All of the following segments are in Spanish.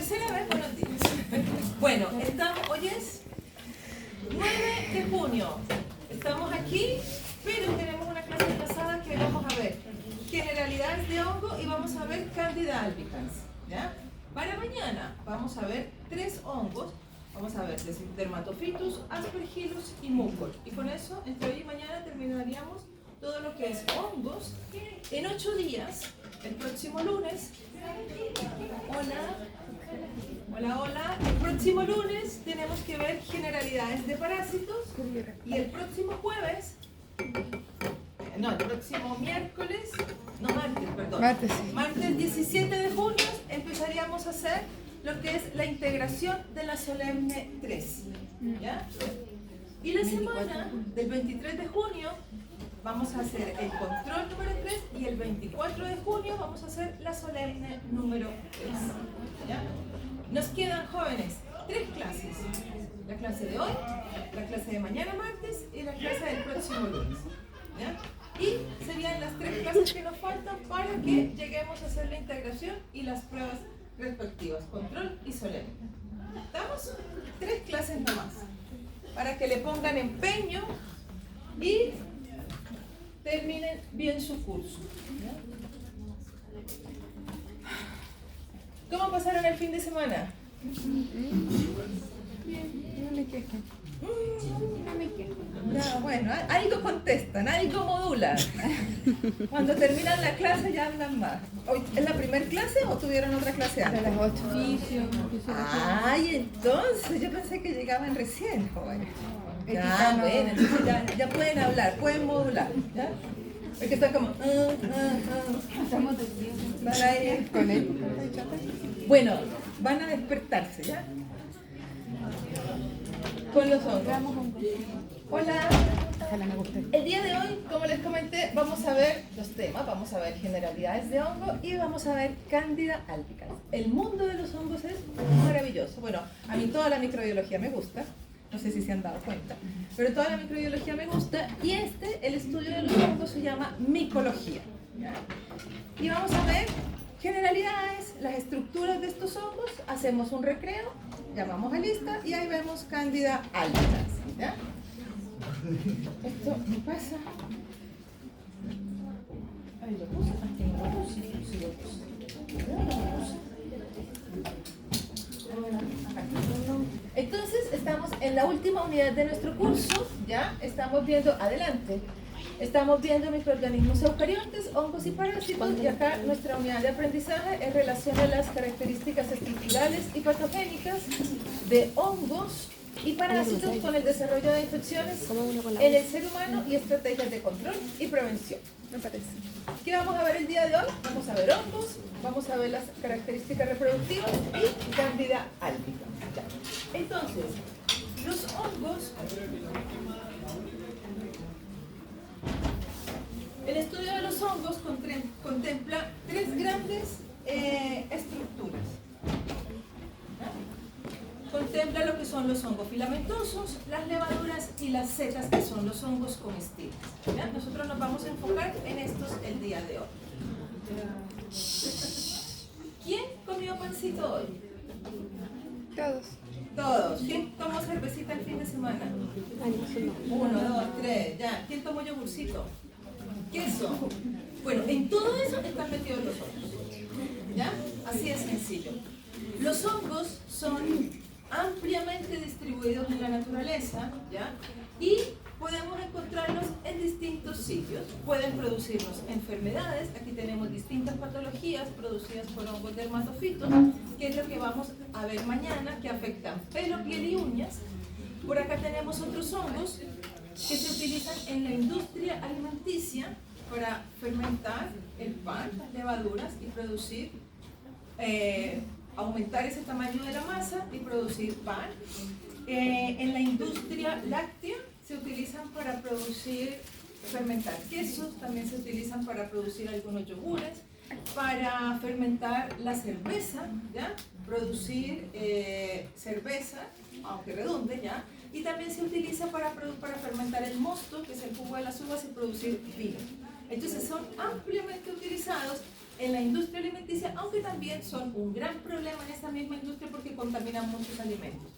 tercera vez, buenos días. Bueno, hoy es 9 de junio. Estamos aquí, pero tenemos una clase pasada que vamos a ver generalidades de hongo y vamos a ver Candida albicans, ¿ya? Para mañana vamos a ver 3 hongos. Vamos a ver Dermatophytus, Aspergillus y Mucor. Y con eso, entre hoy y mañana terminaríamos todo lo que es hongos. En 8 días, el próximo lunes, hola, el próximo lunes tenemos que ver generalidades de parásitos y el próximo jueves, el próximo martes 17 de junio empezaríamos a hacer lo que es la integración de la solemne 3, ¿ya? Y la semana del 23 de junio vamos a hacer el control número 3 y el 24 de junio vamos a hacer la solemne número 3, ¿ya? Nos quedan, jóvenes, 3 clases. La clase de hoy, la clase de mañana martes y la clase del próximo lunes, ¿ya? Y serían las 3 clases que nos faltan para que lleguemos a hacer la integración y las pruebas respectivas, control y solemne. ¿Estamos? 3 clases nomás, para que le pongan empeño y terminen bien su curso, ¿ya? ¿Cómo pasaron el fin de semana? Bien, no me quejo. No me quejo. No, bueno, algo contestan, algo modulan. Cuando terminan la clase ya hablan más. ¿Hoy es la primera clase o tuvieron otra clase antes? A las 8. Ay, entonces yo pensé que llegaban recién, jóvenes. Ya, bueno, entonces ya pueden hablar, pueden modular, ¿ya? Porque están como... Estamos dormidos. Van a ir Con él. Bueno, van a despertarse, ¿ya? Con los hongos. Hola. Ojalá me guste. El día de hoy, como les comenté, vamos a ver los temas, vamos a ver generalidades de hongo y vamos a ver Candida albicans. El mundo de los hongos es maravilloso. Bueno, a mí toda la microbiología me gusta, no sé si se han dado cuenta, pero toda la microbiología me gusta y el estudio de los hongos se llama micología, ¿ya? Y vamos a ver generalidades, las estructuras de estos hongos, hacemos un recreo, llamamos a lista y ahí vemos Candida albicans, ¿ya? Esto me pasa. Ahí lo puse, aquí no lo puse, sí lo puse. Entonces estamos en la última unidad de nuestro curso, ya estamos viendo adelante. Estamos viendo microorganismos eucariontes, hongos y parásitos, y acá nuestra unidad de aprendizaje es relación a las características estructurales y patogénicas de hongos y parásitos con el desarrollo de infecciones en el ser humano y estrategias de control y prevención. Me parece. ¿Qué vamos a ver el día de hoy? Vamos a ver hongos, vamos a ver las características reproductivas y Candida albicans. Entonces, los hongos... El estudio de los hongos contempla 3 grandes estructuras. Contempla lo que son los hongos filamentosos, las levaduras y las setas, que son los hongos comestibles. ¿Ya? Nosotros nos vamos a enfocar en estos el día de hoy. ¿Quién comió pancito hoy? Todos. Todos. ¿Quién tomó cervecita el fin de semana? 1, 2, 3, ya. ¿Quién tomó yogurcito? Queso. Bueno, en todo eso están metidos los hongos, ¿ya? Así de sencillo. Los hongos son ampliamente distribuidos en la naturaleza, ¿ya? Y podemos encontrarlos en distintos sitios. Pueden producirnos enfermedades. Aquí tenemos distintas patologías producidas por hongos dermatophytos, que es lo que vamos a ver mañana, que afectan pelo, piel y uñas. Por acá tenemos otros hongos que se utilizan en la industria alimenticia para fermentar el pan, las levaduras y producir, aumentar ese tamaño de la masa y producir pan. En la industria láctea se utilizan para fermentar quesos, también se utilizan para producir algunos yogures, para fermentar la cerveza, ¿ya? Producir cerveza, aunque redunde, ¿ya? Y también se utiliza para fermentar el mosto, que es el jugo de las uvas, y producir vino. Entonces son ampliamente utilizados en la industria alimenticia, aunque también son un gran problema en esta misma industria porque contaminan muchos alimentos.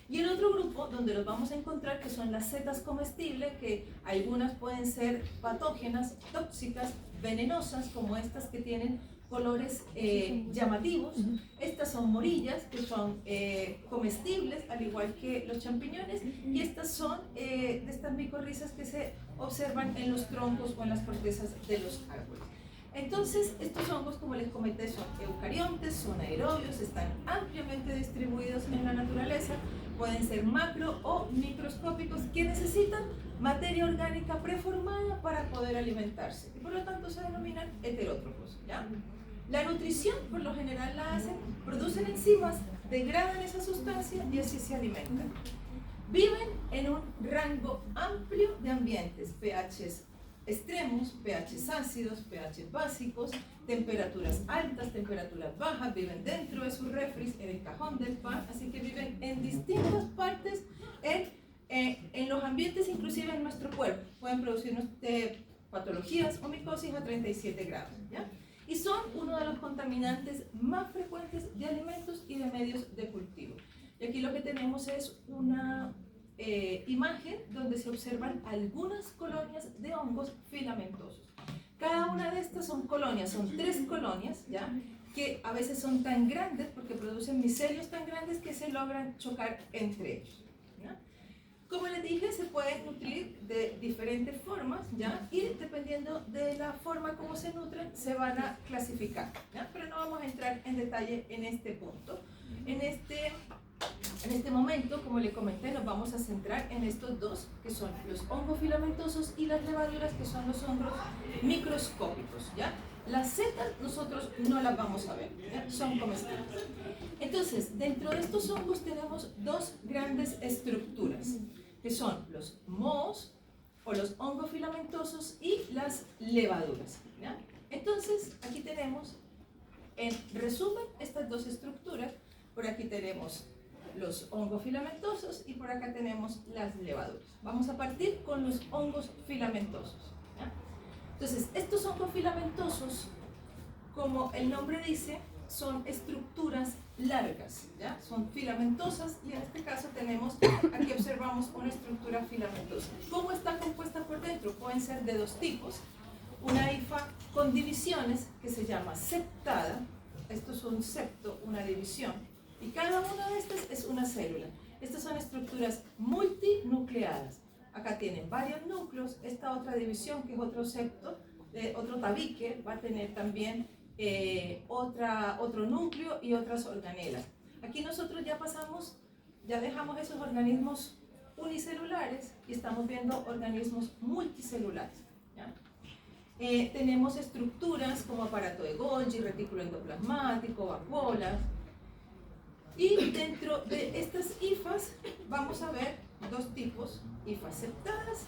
Y el otro grupo donde los vamos a encontrar que son las setas comestibles, que algunas pueden ser patógenas, tóxicas, venenosas, como estas que tienen colores llamativos. Estas son morillas, que son comestibles, al igual que los champiñones, y estas son de estas micorrizas que se observan en los troncos o en las cortezas de los árboles. Entonces, estos hongos, como les comenté, son eucariontes, son aerobios, están ampliamente distribuidos en la naturaleza, pueden ser macro o microscópicos, que necesitan materia orgánica preformada para poder alimentarse, y por lo tanto se denominan heterótrofos, ¿ya? La nutrición, por lo general la hacen, producen enzimas, degradan esa sustancia y así se alimentan. Viven en un rango amplio de ambientes, pHs extremos, pHs ácidos, pHs básicos, temperaturas altas, temperaturas bajas, viven dentro de sus refris, en el cajón del pan, así que viven en distintas partes en los ambientes, inclusive en nuestro cuerpo. Pueden producir patologías o micosis a 37 grados, ¿ya? Y son uno de los contaminantes más frecuentes de alimentos y de medios de cultivo. Y aquí lo que tenemos es una imagen donde se observan algunas colonias de hongos filamentosos. Cada una de estas son colonias, son 3 colonias, ¿ya? Que a veces son tan grandes porque producen micelios tan grandes que se logran chocar entre ellos, ¿ya? Como les dije, se pueden nutrir de diferentes formas, ¿ya? Y dependiendo de la forma como se nutren, se van a clasificar, ¿ya? Pero no vamos a entrar en detalle en este punto. En este momento, como les comenté, nos vamos a centrar en estos dos, que son los hongos filamentosos y las levaduras, que son los hongos microscópicos, ¿ya? Las setas nosotros no las vamos a ver, ¿ya? Son comestibles. Entonces, dentro de estos hongos tenemos 2 grandes estructuras, que son los mohos o los hongos filamentosos y las levaduras, ¿ya? Entonces, aquí tenemos, en resumen, estas 2 estructuras. Por aquí tenemos los hongos filamentosos y por acá tenemos las levaduras. Vamos a partir con los hongos filamentosos, ¿ya? Entonces, estos hongos filamentosos, como el nombre dice, son estructuras largas, ¿ya? Son filamentosas y en este caso tenemos, aquí observamos una estructura filamentosa. ¿Cómo está compuesta por dentro? Pueden ser de 2 tipos. Una hifa con divisiones que se llama septada. Esto es un septo, una división. Y cada una de estas es una célula. Estas son estructuras multinucleadas. Acá tienen varios núcleos. Esta otra división, que es otro septo, otro tabique, va a tener también otro núcleo y otras organelas. Aquí nosotros ya dejamos esos organismos unicelulares y estamos viendo organismos multicelulares, ¿ya? Tenemos estructuras como aparato de Golgi, retículo endoplasmático, vacuolas. Y dentro de estas hifas vamos a ver 2 tipos, hifas septadas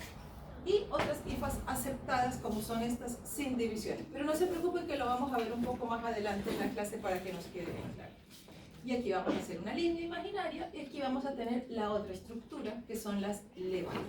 y otras hifas aceptadas, como son estas sin divisiones. Pero no se preocupen, que lo vamos a ver un poco más adelante en la clase para que nos quede bien claro. Y aquí vamos a hacer una línea imaginaria y aquí vamos a tener la otra estructura, que son las levaduras.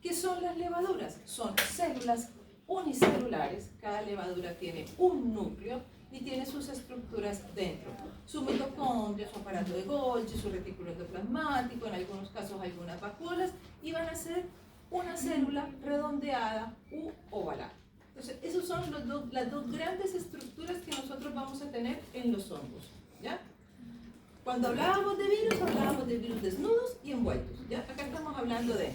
¿Qué son las levaduras? Son células unicelulares. Cada levadura tiene un núcleo y tiene sus estructuras dentro. Su mitocondria, su aparato de Golgi, su retículo endoplasmático, en algunos casos algunas vacuolas, y van a ser una célula redondeada u ovalada. Entonces, esas son las 2 grandes estructuras que nosotros vamos a tener en los hongos, ¿ya? Cuando hablábamos de virus desnudos y envueltos, ¿ya? Acá estamos hablando de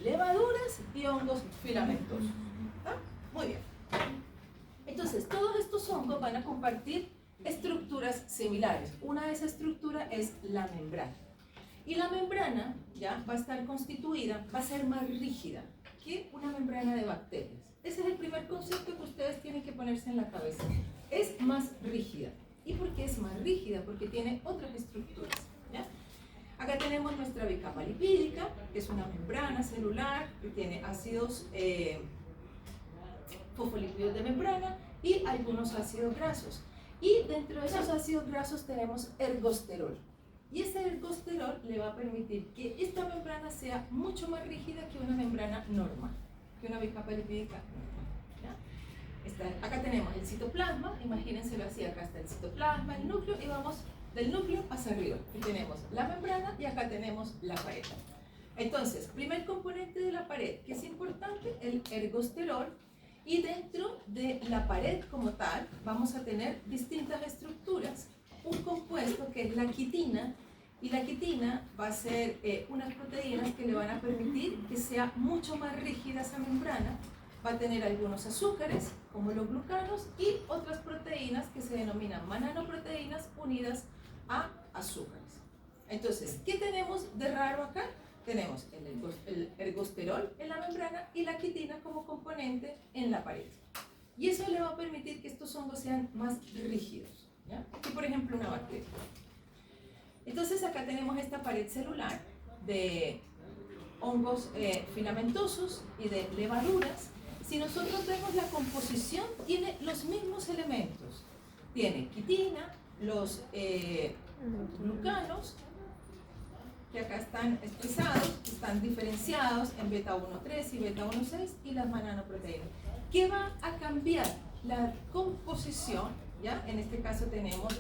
levaduras y hongos filamentosos, ¿ya? Muy bien. Entonces, todos estos hongos van a compartir estructuras similares. Una de esas estructuras es la membrana. Y la membrana, ¿ya?, va a estar constituida, va a ser más rígida que una membrana de bacterias. Ese es el primer concepto que ustedes tienen que ponerse en la cabeza. Es más rígida. ¿Y por qué es más rígida? Porque tiene otras estructuras, ¿ya? Acá tenemos nuestra bicapa lipídica, que es una membrana celular que tiene ácidos fosfolípidos de membrana y algunos ácidos grasos. Y dentro de esos ácidos grasos tenemos ergosterol. Y ese ergosterol le va a permitir que esta membrana sea mucho más rígida que una membrana normal, que una bicapa lipídica normal, ¿ya? Acá tenemos el citoplasma, imagínenselo así, acá está el citoplasma, el núcleo, y vamos del núcleo hacia arriba. Y tenemos la membrana y acá tenemos la pared. Entonces, primer componente de la pared, que es importante, el ergosterol, y dentro de la pared como tal vamos a tener distintas estructuras, un compuesto que es la quitina, y la quitina va a ser unas proteínas que le van a permitir que sea mucho más rígida esa membrana. Va a tener algunos azúcares, como los glucanos, y otras proteínas que se denominan mananoproteínas unidas a azúcares. Entonces, ¿qué tenemos de raro acá? Tenemos el ergosterol en la membrana y la quitina como componente en la pared. Y eso le va a permitir que estos hongos sean más rígidos, ¿ya? Aquí, por ejemplo, una bacteria. Entonces, acá tenemos esta pared celular de hongos filamentosos y de levaduras. Si nosotros vemos la composición, tiene los mismos elementos. Tiene quitina, los glucanos, que acá están expresados, están diferenciados en beta 1,3 y beta 1,6, y las mananoproteínas. ¿Qué va a cambiar? La composición, ¿ya? En este caso tenemos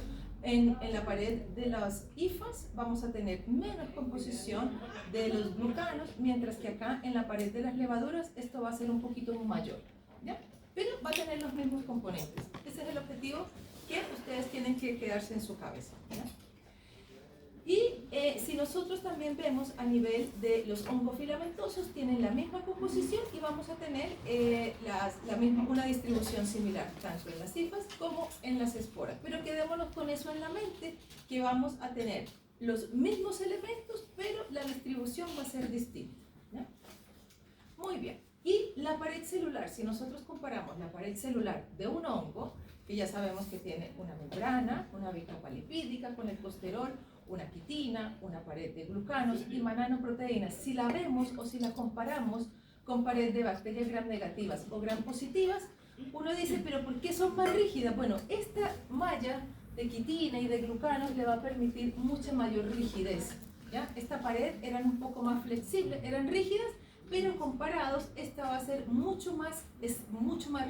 en la pared de las hifas, vamos a tener menos composición de los glucanos, mientras que acá en la pared de las levaduras esto va a ser un poquito mayor, ¿ya? Pero va a tener los mismos componentes. Ese es el objetivo que ustedes tienen que quedarse en su cabeza, ¿ya? Y si nosotros también vemos a nivel de los hongos filamentosos, tienen la misma composición y vamos a tener una distribución similar, tanto en las hifas como en las esporas. Pero quedémonos con eso en la mente, que vamos a tener los mismos elementos, pero la distribución va a ser distinta, ¿ya? Muy bien. Y la pared celular, si nosotros comparamos la pared celular de un hongo, que ya sabemos que tiene una membrana, una bicapa lipídica con el costerol, una quitina, una pared de glucanos y mananoproteínas. Si la vemos o si la comparamos con pared de bacterias gram negativas o gram positivas, uno dice, pero ¿por qué son más rígidas? Bueno, esta malla de quitina y de glucanos le va a permitir mucha mayor rigidez, ¿ya? Esta pared eran un poco más flexibles, eran rígidas, pero comparados esta va a ser mucho más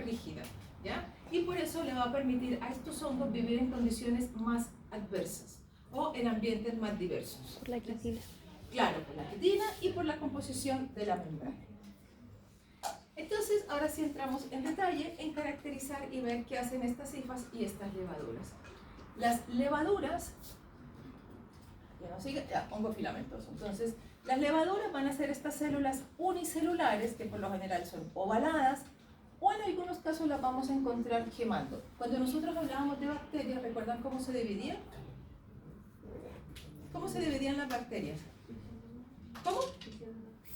rígida, ¿ya? Y por eso le va a permitir a estos hongos vivir en condiciones más adversas o en ambientes más diversos. Por la quitina. Claro, por la quitina y por la composición de la membrana. Entonces, ahora sí entramos en detalle en caracterizar y ver qué hacen estas hifas y estas levaduras. Las levaduras, hongo filamentoso. Entonces, las levaduras van a ser estas células unicelulares que por lo general son ovaladas, o en algunos casos las vamos a encontrar gemando. Cuando nosotros hablábamos de bacterias, ¿recuerdan cómo se dividían? ¿Cómo se dividían las bacterias? ¿Cómo?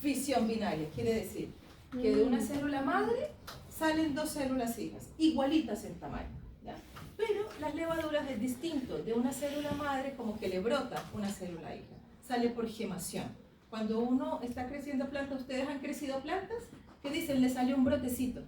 Fisión binaria, quiere decir que de una célula madre salen dos células hijas, igualitas en tamaño, ¿ya? Pero las levaduras es distinto, de una célula madre como que le brota una célula hija, sale por gemación. Cuando uno está creciendo plantas, ¿ustedes han crecido plantas? ¿Qué dicen? Le salió un brotecito,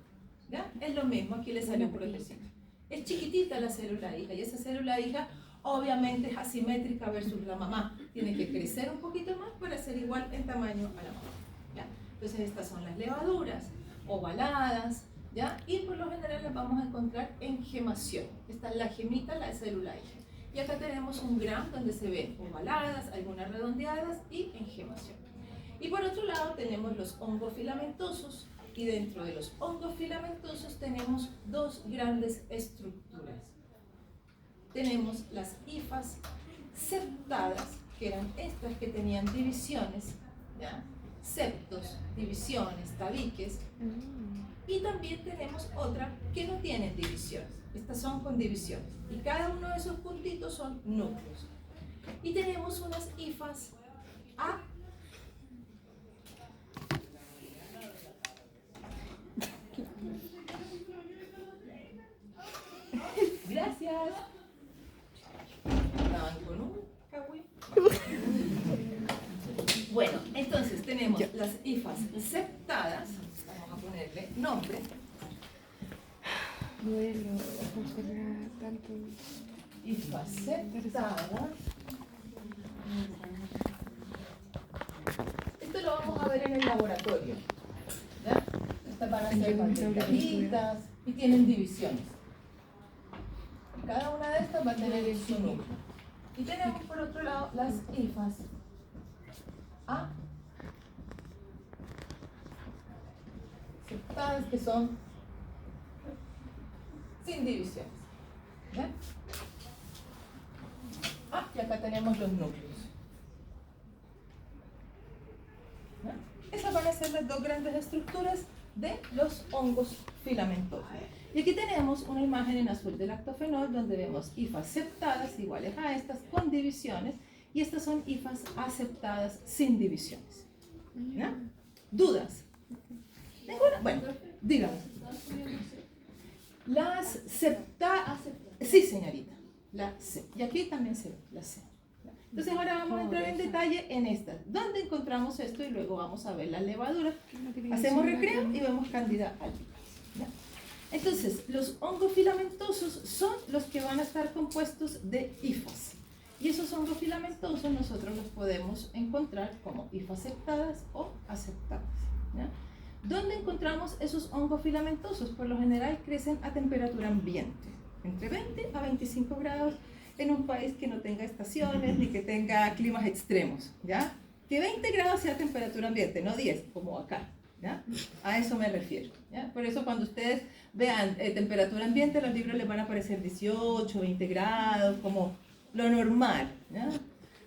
¿ya? Es lo mismo, aquí le salió un brotecito. Es chiquitita la célula hija y esa célula hija obviamente es asimétrica versus la mamá. Tiene que crecer un poquito más para ser igual en tamaño a la mamá, ¿ya? Entonces estas son las levaduras ovaladas, ¿ya? Y por lo general las vamos a encontrar en gemación. Esta es la gemita, la célula hija. Y acá tenemos un gram donde se ven ovaladas, algunas redondeadas y en gemación. Y por otro lado tenemos los hongos filamentosos. Y dentro de los hongos filamentosos tenemos dos grandes estructuras. Tenemos las hifas septadas, que eran estas que tenían divisiones, ¿ya? Septos, divisiones, tabiques. Y también tenemos otra que no tienen divisiones. Estas son con divisiones. Y cada uno de esos puntitos son núcleos. Y tenemos unas hifas A. Gracias. Estaban con un cagüín. Bueno, entonces tenemos las hifas septadas. Vamos a ponerle nombre. Bueno, ojalá tanto. Hifas septadas. Esto lo vamos a ver en el laboratorio, ¿ya? Estas van a ser más delgaditas, y tienen divisiones. Cada una de estas va a tener su núcleo. Y tenemos por otro lado las hifas aceptadas, que son sin divisiones. ¿Ven? Y acá tenemos los núcleos. ¿Ven? Esas van a ser las dos grandes estructuras de los hongos filamentosos. Y aquí tenemos una imagen en azul del lactofenol donde vemos hifas aceptadas iguales a estas con divisiones, y estas son hifas aceptadas sin divisiones. ¿No? ¿Dudas? ¿Ninguna? Bueno, dígame. Las aceptadas. Sí, señorita. La C. Y aquí también se ve la C. Entonces ahora vamos a entrar en detalle en estas. ¿Dónde encontramos esto? Y luego vamos a ver las levaduras. Hacemos recreo y vemos Candida albicans. Entonces, los hongos filamentosos son los que van a estar compuestos de hifas. Y esos hongos filamentosos nosotros los podemos encontrar como hifas aceptadas o aceptadas. ¿Ya? ¿Dónde encontramos esos hongos filamentosos? Por lo general crecen a temperatura ambiente, entre 20 a 25 grados, en un país que no tenga estaciones ni que tenga climas extremos. ¿Ya? Que 20 grados sea temperatura ambiente, no 10, como acá. ¿Ya? A eso me refiero. ¿Ya? Por eso cuando ustedes vean temperatura ambiente, los libros les van a aparecer 18, 20 grados, como lo normal. ¿Ya?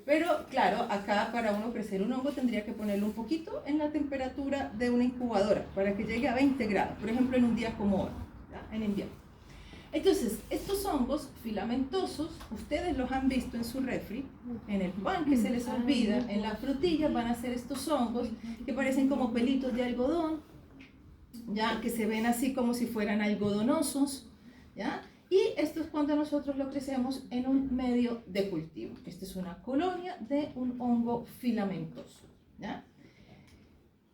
Pero claro, acá para uno crecer un hongo tendría que ponerlo un poquito en la temperatura de una incubadora para que llegue a 20 grados, por ejemplo en un día como hoy, ¿ya? En invierno. Entonces, estos hongos filamentosos, ustedes los han visto en su refri, en el pan que se les olvida, en las frutillas van a ser estos hongos que parecen como pelitos de algodón, ya que se ven así como si fueran algodonosos, ¿ya? Y esto es cuando nosotros lo crecemos en un medio de cultivo. Esta es una colonia de un hongo filamentoso, ¿ya?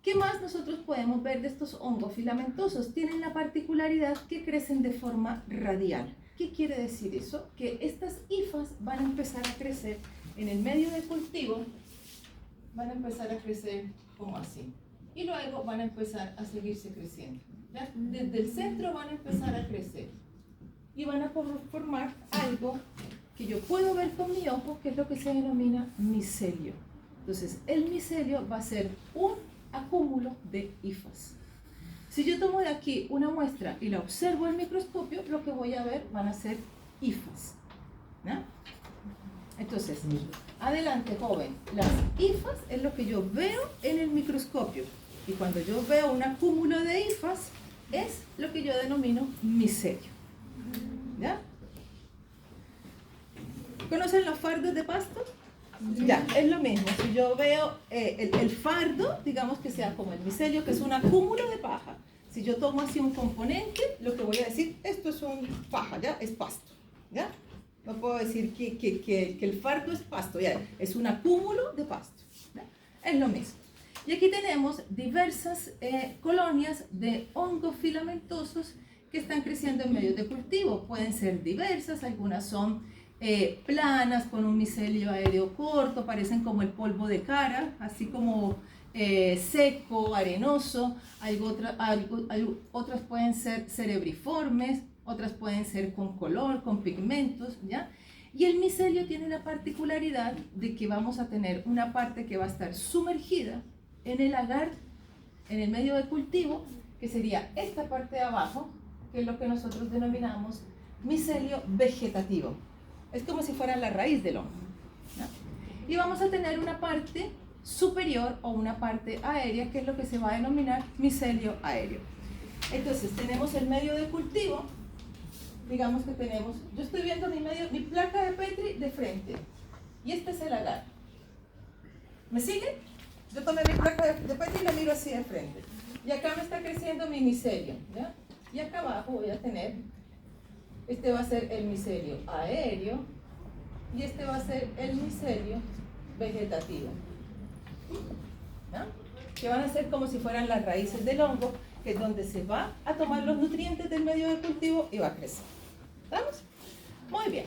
¿Qué más nosotros podemos ver de estos hongos filamentosos? Tienen la particularidad que crecen de forma radial. ¿Qué quiere decir eso? Que estas hifas van a empezar a crecer en el medio de cultivo, van a empezar a crecer como así. Y luego van a empezar a seguirse creciendo. ¿Ya? Desde el centro van a empezar a crecer. Y van a formar algo que yo puedo ver con mi ojo, que es lo que se denomina micelio. Entonces, el micelio va a ser un acúmulo de hifas. Si yo tomo de aquí una muestra y la observo al microscopio, lo que voy a ver van a ser hifas. ¿No? Entonces, adelante, joven. Las hifas es lo que yo veo en el microscopio. Y cuando yo veo un acúmulo de hifas, es lo que yo denomino micelio. ¿Ya? ¿Conocen los fardos de pasto? Ya, es lo mismo. Si yo veo el fardo, digamos que sea como el micelio, que es un acúmulo de paja. Si yo tomo así un componente, lo que voy a decir, esto es un paja, ¿ya? Es pasto, ¿ya? No puedo decir que el fardo es pasto, ¿ya? Es un acúmulo de pasto, ¿ya? Es lo mismo. Y aquí tenemos diversas colonias de hongos filamentosos que están creciendo en medios de cultivo. Pueden ser diversas, algunas son planas con un micelio aéreo corto, parecen como el polvo de cara, así como seco, arenoso. Otras pueden ser cerebriformes, otras pueden ser con color, con pigmentos, ¿ya? Y el micelio tiene la particularidad de que vamos a tener una parte que va a estar sumergida en el agar, en el medio de cultivo, que sería esta parte de abajo, que es lo que nosotros denominamos micelio vegetativo. Es como si fuera la raíz del hongo, ¿no? Y vamos a tener una parte superior o una parte aérea, que es lo que se va a denominar micelio aéreo. Entonces tenemos el medio de cultivo, digamos que tenemos, yo estoy viendo mi placa de Petri de frente, y este es el agar. ¿Me sigue? Yo tomé mi placa de Petri y la miro así de frente. Y acá me está creciendo mi micelio, ¿ya? Y acá abajo voy a tener, este va a ser el micelio aéreo y este va a ser el micelio vegetativo, ¿no? Que van a ser como si fueran las raíces del hongo, que es donde se va a tomar los nutrientes del medio de cultivo y va a crecer. ¿Estamos? Muy bien.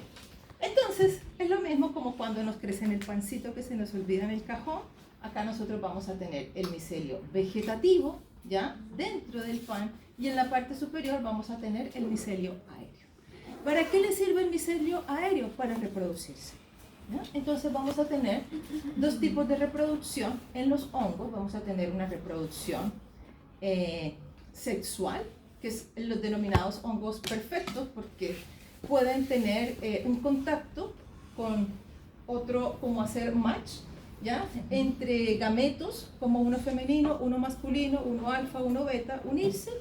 Entonces, es lo mismo como cuando nos crece en el pancito que se nos olvida en el cajón. Acá nosotros vamos a tener el micelio vegetativo, ¿ya? Dentro del pan, y en la parte superior vamos a tener el micelio aéreo. ¿Para qué le sirve el micelio aéreo? Para reproducirse, ¿ya? Entonces vamos a tener dos tipos de reproducción en los hongos. Vamos a tener una reproducción sexual, que es los denominados hongos perfectos, porque pueden tener un contacto con otro, como hacer match, ¿ya? Entre gametos, como uno femenino, uno masculino, uno alfa, uno beta, unirse,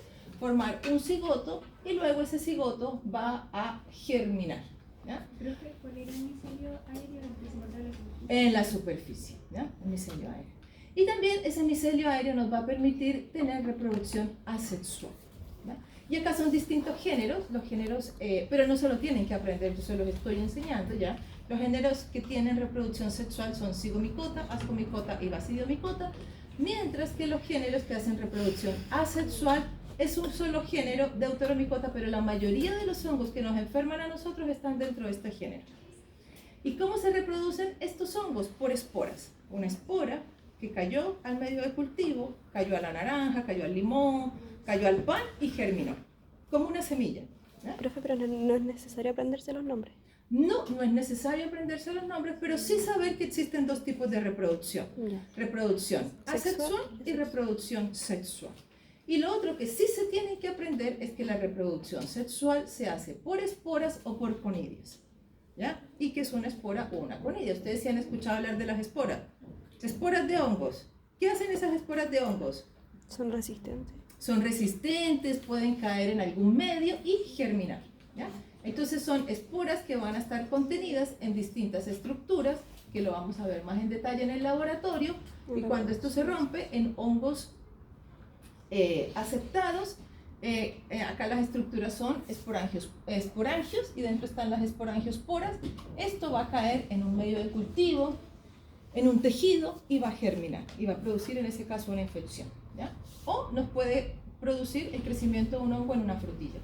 formar un cigoto, y luego ese cigoto va a germinar, ¿ya? Profe, ¿cuál era el micelio aéreo En la superficie, ¿ya? El micelio aéreo. Y también ese micelio aéreo nos va a permitir tener reproducción asexual, ¿ya? Y acá son distintos géneros, los géneros, pero no se lo tienen que aprender, yo se los estoy enseñando ya. Los géneros que tienen reproducción sexual son zigomicota, ascomicota y basidiomicota, mientras que los géneros que hacen reproducción asexual es un solo género, deuteromicota, pero la mayoría de los hongos que nos enferman a nosotros están dentro de este género. ¿Y cómo se reproducen estos hongos? Por esporas. Una espora que cayó al medio de cultivo, cayó a la naranja, cayó al limón, cayó al pan y germinó, como una semilla, ¿ya? Profe, pero no es necesario aprenderse los nombres. No es necesario aprenderse los nombres, pero sí saber que existen dos tipos de reproducción. Ya. Reproducción asexual Sexual y reproducción sexual. Y lo otro que sí se tiene que aprender es que la reproducción sexual se hace por esporas o por conidias, ¿ya? Y que es una espora o una conidia. Ustedes sí han escuchado hablar de las esporas. Esporas de hongos. ¿Qué hacen esas esporas de hongos? Son resistentes. Son resistentes, pueden caer en algún medio y germinar, ¿ya? Entonces son esporas que van a estar contenidas en distintas estructuras, que lo vamos a ver más en detalle en el laboratorio, y cuando esto se rompe en hongos aceptados, acá las estructuras son esporangios, y dentro están las esporangiosporas. Esto va a caer en un medio de cultivo, en un tejido, y va a germinar, y va a producir en ese caso una infección, ¿ya? O nos puede producir el crecimiento de un hongo en una frutilla.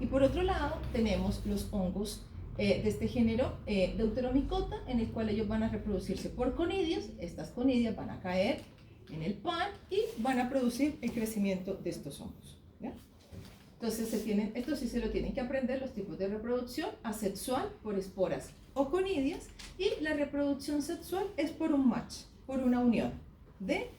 Y por otro lado tenemos los hongos de este género deuteromicota, en el cual ellos van a reproducirse por conidias. Estas conidias van a caer en el pan y van a producir el crecimiento de estos hongos, ¿ya? Entonces esto sí se lo tienen que aprender, los tipos de reproducción: asexual por esporas o conidias, y la reproducción sexual es por un match, por una unión de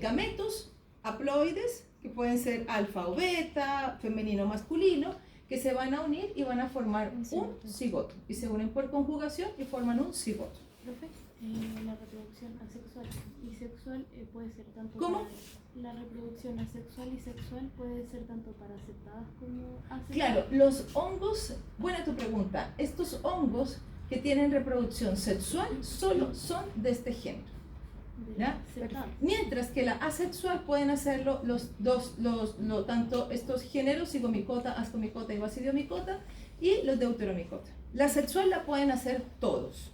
gametos haploides, que pueden ser alfa o beta, femenino o masculino, que se van a unir y van a formar un cigoto, y se unen por conjugación y forman un cigoto. Profe, la reproducción asexual y sexual puede ser tanto ¿Cómo? La reproducción asexual y sexual puede ser tanto para aceptadas como asexuales. Claro, los hongos, buena tu pregunta, estos hongos que tienen reproducción sexual solo son de este género, ¿ya? Mientras que la asexual pueden hacerlo tanto estos géneros, zigomicota, ascomicota y basidiomicota, y los deuteromicota. La sexual la pueden hacer todos,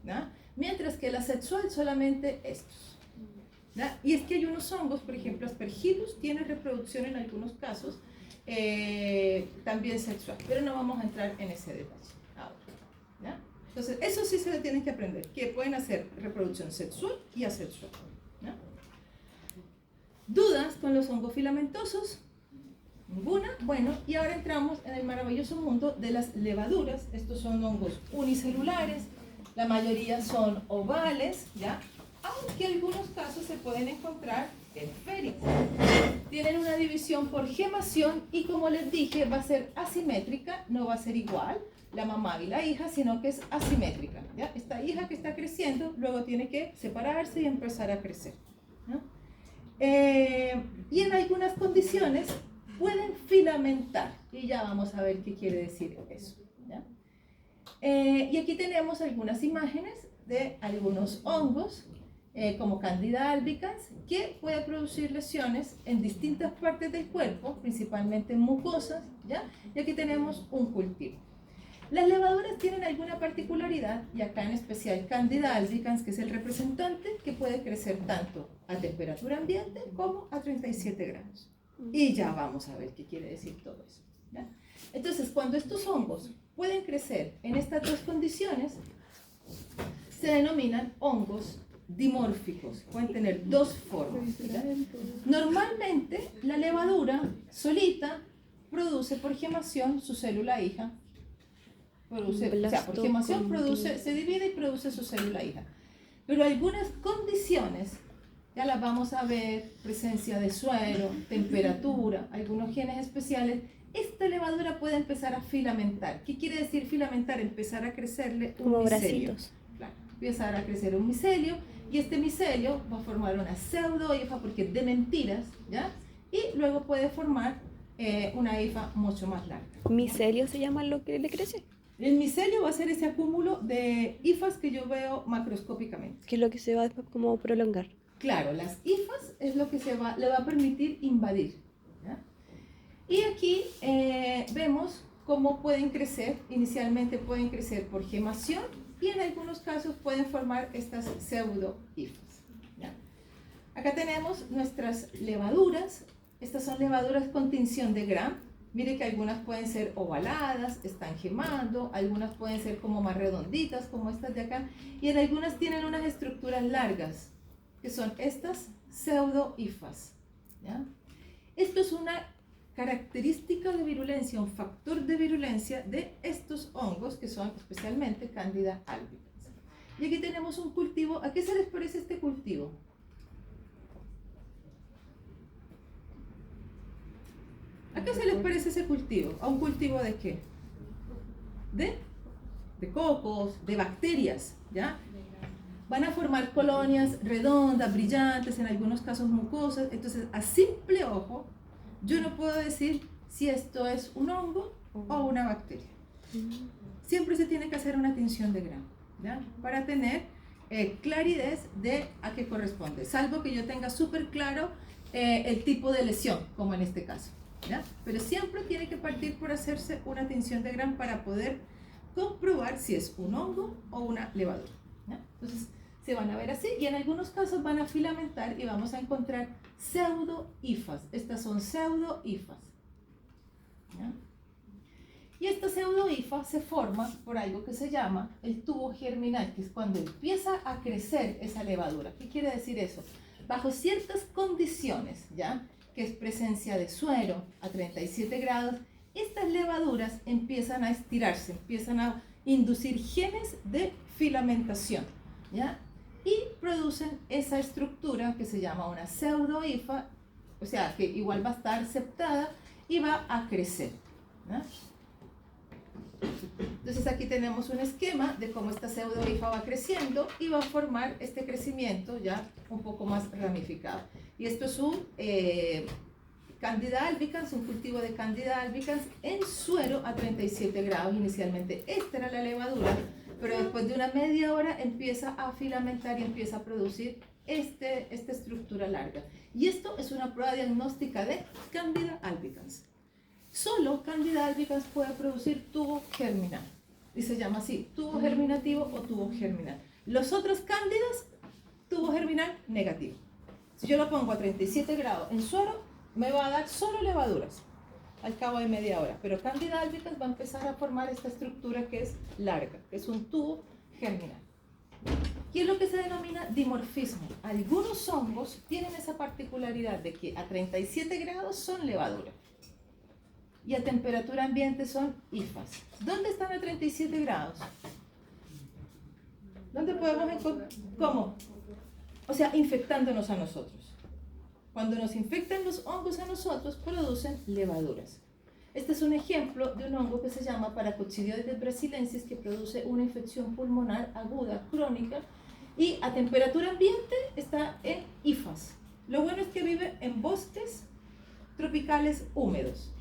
¿ya? Mientras que la sexual solamente estos, ¿ya? Y es que hay unos hongos, por ejemplo, Aspergillus, tiene reproducción en algunos casos también sexual, pero no vamos a entrar en ese detalle ahora, ¿ya? Entonces, eso sí se le tienen que aprender, que pueden hacer reproducción sexual y asexual, ¿ya? ¿Dudas con los hongos filamentosos? Ninguna. Bueno, y ahora entramos en el maravilloso mundo de las levaduras. Estos son hongos unicelulares, la mayoría son ovales, ¿ya? Aunque en algunos casos se pueden encontrar esféricos. Tienen una división por gemación, y como les dije, va a ser asimétrica, no va a ser igual la mamá y la hija, sino que es asimétrica, ¿ya? Esta hija que está creciendo luego tiene que separarse y empezar a crecer, ¿no? Y en algunas condiciones pueden filamentar, y ya vamos a ver qué quiere decir eso, ¿ya? Y aquí tenemos algunas imágenes de algunos hongos, como Candida albicans, que puede producir lesiones en distintas partes del cuerpo, principalmente en mucosas, ¿ya? Y aquí tenemos un cultivo. Las levaduras tienen alguna particularidad, y acá en especial Candida albicans, que es el representante, que puede crecer tanto a temperatura ambiente como a 37 grados. Y ya vamos a ver qué quiere decir todo eso, ¿ya? Entonces, cuando estos hongos pueden crecer en estas dos condiciones, se denominan hongos dimórficos, pueden tener dos formas, ¿ya? Normalmente la levadura solita produce por gemación su célula hija, por gemación se divide y produce su célula hija, pero algunas condiciones, ya las vamos a ver, presencia de suero, temperatura, algunos genes especiales, esta levadura puede empezar a filamentar. ¿Qué quiere decir filamentar? Empezar a crecerle un Como micelio. bracitos. Claro, empezar a crecer un micelio y este micelio va a formar una pseudo-hifa porque es de mentiras, ¿ya? Y luego puede formar una hifa mucho más larga. ¿Micelio se llama lo que le crece? El micelio va a ser ese acúmulo de hifas que yo veo macroscópicamente. Que es lo que se va después como prolongar. Claro, las hifas es lo que le va a permitir invadir, ¿ya? Y aquí vemos cómo pueden crecer. Inicialmente pueden crecer por gemación y en algunos casos pueden formar estas pseudo-hifas, ¿ya? Acá tenemos nuestras levaduras. Estas son levaduras con tinción de Gram. Mire que algunas pueden ser ovaladas, están gemando, algunas pueden ser como más redonditas, como estas de acá, y en algunas tienen unas estructuras largas, que son estas pseudo-hifas, ¿ya? Esto es una característica de virulencia, un factor de virulencia de estos hongos que son especialmente Candida albicans. Y aquí tenemos un cultivo. ¿A qué se les parece este cultivo? ¿A qué se les parece ese cultivo? ¿A un cultivo de qué? De cocos, de bacterias, ¿ya? Van a formar colonias redondas, brillantes, en algunos casos mucosas. Entonces, a simple ojo, yo no puedo decir si esto es un hongo o una bacteria. Siempre se tiene que hacer una tinción de Gram, ¿ya? Para tener claridad de a qué corresponde, salvo que yo tenga súper claro el tipo de lesión, como en este caso, ¿ya? Pero siempre tiene que partir por hacerse una tinción de Gram para poder comprobar si es un hongo o una levadura, ¿ya? Entonces, se van a ver así y en algunos casos van a filamentar y vamos a encontrar pseudo-hifas. Estas son pseudo-hifas, ¿ya? Y esta pseudo-hifa se forma por algo que se llama el tubo germinal, que es cuando empieza a crecer esa levadura. ¿Qué quiere decir eso? Bajo ciertas condiciones, ¿ya? Que es presencia de suero a 37 grados, estas levaduras empiezan a estirarse, empiezan a inducir genes de filamentación, ¿ya? Y producen esa estructura que se llama una pseudo-hifa, o sea, que igual va a estar septada y va a crecer, ¿ya? Entonces aquí tenemos un esquema de cómo esta pseudo-hifa va creciendo y va a formar este crecimiento ya un poco más ramificado. Y esto es un Candida albicans, un cultivo de Candida albicans en suero a 37 grados. Inicialmente esta era la levadura, pero después de una media hora empieza a filamentar y empieza a producir esta estructura larga. Y esto es una prueba diagnóstica de Candida albicans. Solo Candida albicans puede producir tubo germinal y se llama así, tubo germinativo o tubo germinal. Los otros cándidas, tubo germinal negativo. Si yo lo pongo a 37 grados en suero, me va a dar solo levaduras al cabo de media hora, pero Candida albicans va a empezar a formar esta estructura que es larga, que es un tubo germinal. ¿Qué es lo que se denomina dimorfismo? Algunos hongos tienen esa particularidad de que a 37 grados son levaduras y a temperatura ambiente son hifas. ¿Dónde están a 37 grados? ¿Dónde podemos encontrar? ¿Cómo? O sea, infectándonos a nosotros. Cuando nos infectan los hongos a nosotros, producen levaduras. Este es un ejemplo de un hongo que se llama Paracoccidioides brasilensis, que produce una infección pulmonar aguda, crónica, y a temperatura ambiente está en hifas. Lo bueno es que vive en bosques tropicales húmedos.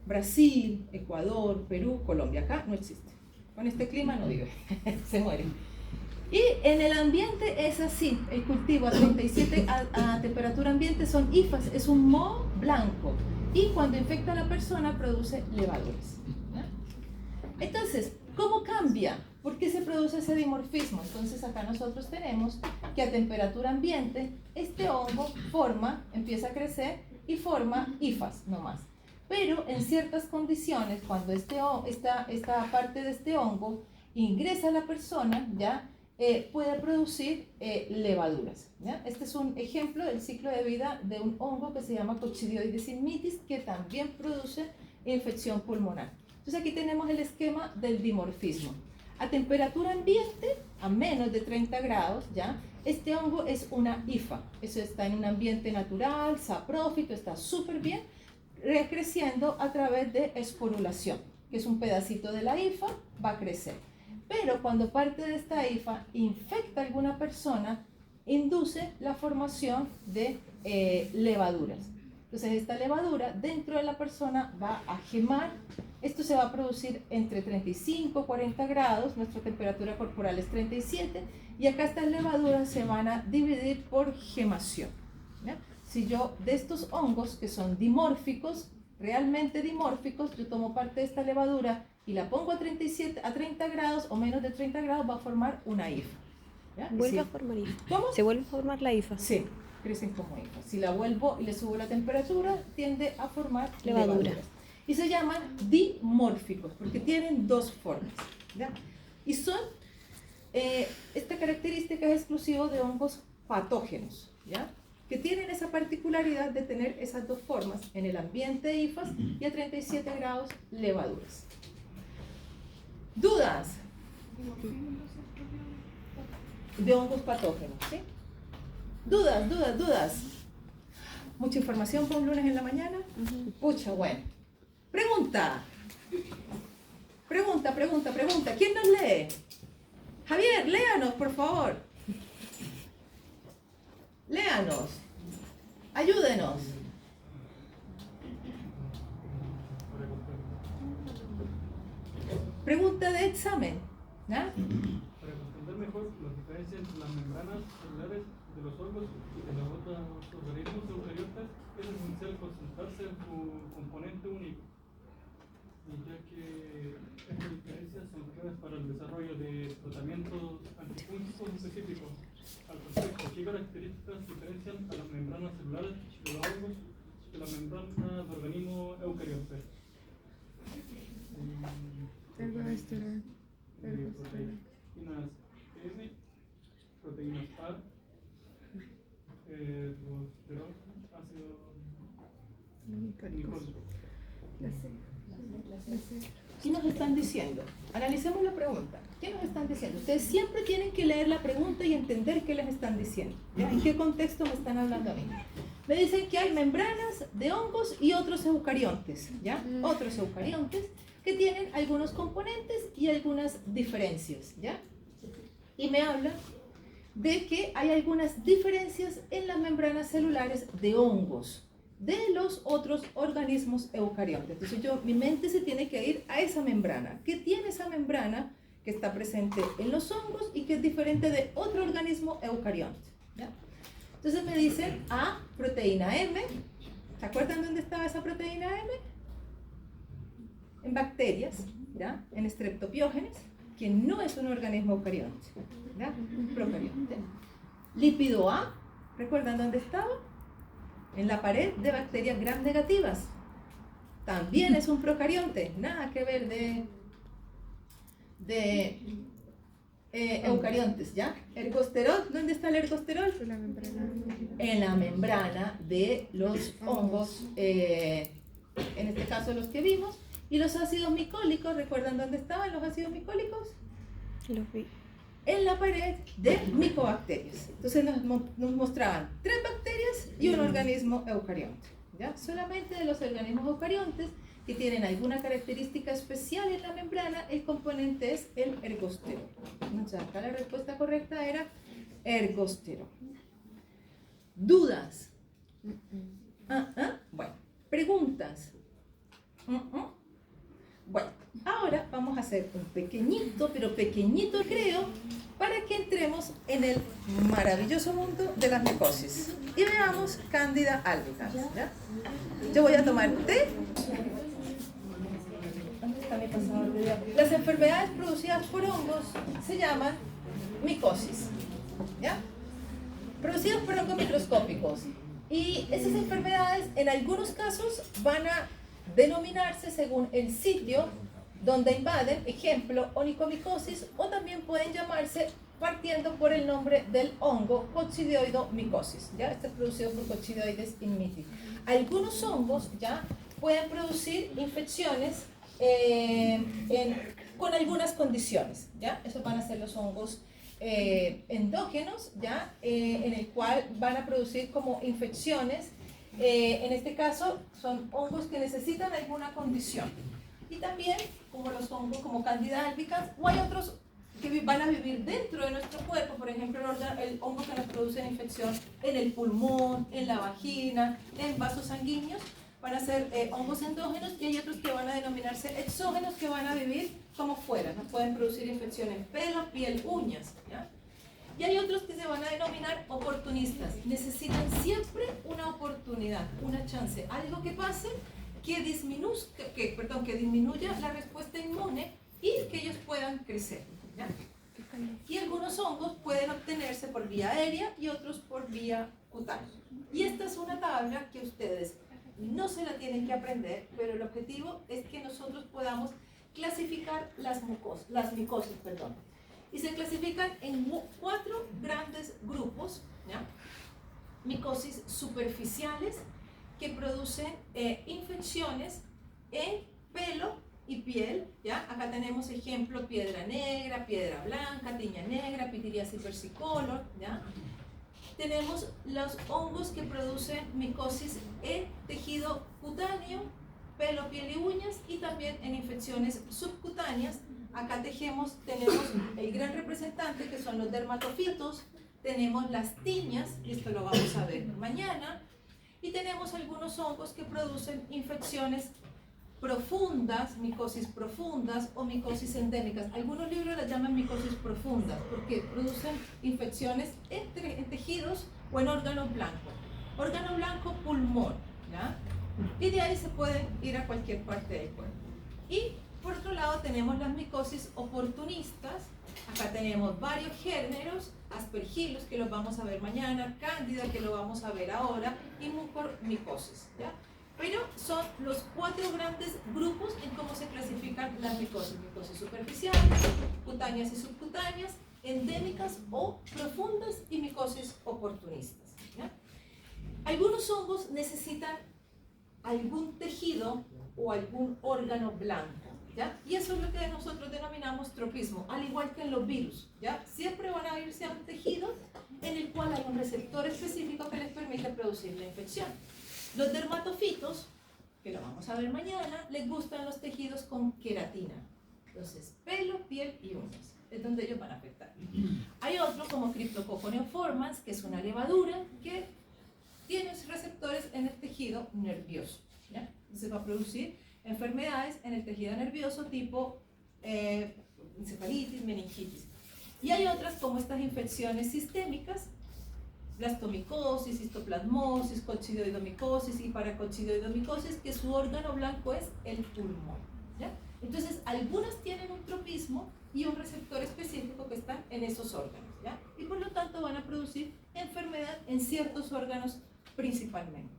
Brasil, Ecuador, Perú, Colombia. Acá no existe. Con este clima no vive, se muere. Y en el ambiente es así, el cultivo a 37 a temperatura ambiente son hifas, es un moho blanco y cuando infecta a la persona produce levaduras, ¿ya? Entonces, ¿cómo cambia? ¿Por qué se produce ese dimorfismo? Entonces acá nosotros tenemos que a temperatura ambiente este hongo empieza a crecer y forma hifas nomás. Pero en ciertas condiciones, cuando esta parte de este hongo ingresa a la persona, ¿ya? puede producir levaduras, ¿ya? Este es un ejemplo del ciclo de vida de un hongo que se llama Coccidioides immitis, que también produce infección pulmonar. Entonces aquí tenemos el esquema del dimorfismo. A temperatura ambiente, a menos de 30 grados, ¿ya? Este hongo es una hifa. Eso está en un ambiente natural, saprófito, está súper bien, creciendo a través de esporulación, que es un pedacito de la hifa, va a crecer. Pero cuando parte de esta hifa infecta a alguna persona, induce la formación de levaduras. Entonces esta levadura dentro de la persona va a gemar. Esto se va a producir entre 35 y 40 grados, nuestra temperatura corporal es 37, y acá estas levaduras se van a dividir por gemación, ¿ya? Si yo de estos hongos que son dimórficos, realmente dimórficos, yo tomo parte de esta levadura y la pongo a 30 grados o menos de 30 grados, va a formar una hifa, ¿ya? Vuelve a formar IFA. ¿Cómo? Se vuelve a formar la IFA. Sí, crecen como hifas. Si la vuelvo y le subo la temperatura, tiende a formar Levadura. levaduras. Y se llaman dimórficos porque tienen dos formas, ¿ya? Y son, esta característica es exclusiva de hongos patógenos, ¿ya? Que tienen esa particularidad de tener esas dos formas en el ambiente de hifas y a 37 grados levaduras. ¿Dudas? De hongos patógenos, ¿sí? Dudas. ¿Mucha información para un lunes en la mañana? Pucha, bueno. Pregunta. ¿Quién nos lee? Javier, léanos, por favor. Léanos. Ayúdenos. Pregunta de examen, ¿no? Para comprender mejor las diferencias entre las membranas celulares de los hongos y de los otros organismos eucariotas, es esencial concentrarse en su componente único, ya que estas diferencias son claves para el desarrollo de tratamientos antifúngicos específicos. Al respecto, ¿qué características diferencian a las membranas celulares de los hongos de las membranas de organismos eucariotas? Ergosterol. Proteínas M, proteínas A, ergosterol, ácido glicólico. ¿Qué nos están diciendo? Analicemos la pregunta. ¿Qué nos están diciendo? Ustedes siempre tienen que leer la pregunta y entender qué les están diciendo, ¿ya? ¿En qué contexto me están hablando a mí? Me dicen que hay membranas de hongos y otros eucariontes, ¿ya? Otros eucariontes que tienen algunos componentes y algunas diferencias, ¿ya? Y me habla de que hay algunas diferencias en las membranas celulares de hongos, de los otros organismos eucariontes. Entonces mi mente se tiene que ir a esa membrana. ¿Qué tiene esa membrana que está presente en los hongos y que es diferente de otro organismo eucarionte? ¿Ya? Entonces me dicen A, proteína M. ¿Se acuerdan dónde estaba esa proteína M? En bacterias, ¿ya? En Streptopiógenes, que no es un organismo eucarionte, ¿ya? Procarionte. Lípido A, ¿recuerdan dónde estaba? En la pared de bacterias gram negativas. También es un procarionte, nada que ver de eucariontes, ¿ya? Ergosterol, ¿dónde está el ergosterol? En la membrana de los hongos, en este caso los que vimos. Y los ácidos micólicos, ¿recuerdan dónde estaban los ácidos micólicos? Los vi. En la pared de micobacterias. Entonces nos mostraban 3 bacterias y un organismo eucarionte, ¿ya? Solamente de los organismos eucariontes que tienen alguna característica especial en la membrana, el componente es el ergosterol. Entonces acá la respuesta correcta era ergosterol. ¿Dudas? Bueno, preguntas. Bueno, ahora vamos a hacer un pequeñito, pero pequeñito recreo para que entremos en el maravilloso mundo de las micosis y veamos Candida albicans, ¿ya? Yo voy a tomar té. ¿Dónde está mi pasador de dedo? Las enfermedades producidas por hongos se llaman micosis, ¿ya? Producidas por hongos microscópicos. Y esas enfermedades en algunos casos van a denominarse según el sitio donde invaden, ejemplo, onicomicosis, o también pueden llamarse partiendo por el nombre del hongo coccidioidomicosis, ¿ya? Este es producido por Coccidioides immitis. Algunos hongos, ¿ya?, pueden producir infecciones con algunas condiciones, ¿ya? Esos van a ser los hongos endógenos, ¿ya? En el cual van a producir como infecciones. En este caso son hongos que necesitan alguna condición. Y también como los hongos como Candida albicans, o hay otros que van a vivir dentro de nuestro cuerpo, por ejemplo el hongo que nos produce la infección en el pulmón, en la vagina, en vasos sanguíneos, van a ser hongos endógenos, y hay otros que van a denominarse exógenos, que van a vivir como fuera, nos pueden producir infección en pelo, piel, uñas, ¿ya? Y hay otros que se van a denominar oportunistas, necesitan siempre una oportunidad, una chance, algo que pase que disminuya la respuesta inmune y que ellos puedan crecer, ¿ya? Y algunos hongos pueden obtenerse por vía aérea y otros por vía cutánea. Y esta es una tabla que ustedes no se la tienen que aprender, pero el objetivo es que nosotros podamos clasificar las micosis, y se clasifican en 4 grandes grupos, ¿ya? Micosis superficiales, que producen infecciones en pelo y piel, ¿ya? Acá tenemos ejemplo: piedra negra, piedra blanca, tiña negra, pitiriasis versicolor, ¿ya? Tenemos los hongos que producen micosis en tejido cutáneo, pelo, piel y uñas, y también en infecciones subcutáneas. Acá tenemos el gran representante, que son los dermatofitos, tenemos las tiñas, y esto lo vamos a ver mañana, y tenemos algunos hongos que producen infecciones profundas, micosis profundas o micosis endémicas. Algunos libros las llaman micosis profundas porque producen infecciones en tejidos o en órganos blancos. Órgano blanco, pulmón, ¿ya? Y de ahí se pueden ir a cualquier parte del cuerpo. Y por otro lado tenemos las micosis oportunistas. Acá tenemos varios géneros: aspergillus, que los vamos a ver mañana, cándida, que lo vamos a ver ahora, y mucormicosis, ¿ya? Pero son los 4 grandes grupos en cómo se clasifican las micosis: micosis superficiales, cutáneas y subcutáneas, endémicas o profundas, y micosis oportunistas, ¿ya? Algunos hongos necesitan algún tejido o algún órgano blanco, ¿ya? Y eso es lo que nosotros denominamos tropismo, al igual que en los virus, ¿ya? Siempre van a irse a un tejido en el cual hay un receptor específico que les permite producir la infección. Los dermatofitos, que lo vamos a ver mañana, les gustan los tejidos con queratina. Entonces, pelo, piel y uñas es donde ellos van a afectar. Hay otro como Cryptococcus neoformans, que es una levadura que tiene receptores en el tejido nervioso, ¿ya? Entonces va a producir enfermedades en el tejido nervioso tipo encefalitis, meningitis. Y hay otras como estas infecciones sistémicas: blastomicosis, histoplasmosis, coccidioidomicosis y paracoccidioidomicosis, que su órgano blanco es el pulmón, ¿ya? Entonces, algunas tienen un tropismo y un receptor específico que están en esos órganos, ¿ya? Y por lo tanto van a producir enfermedad en ciertos órganos principalmente,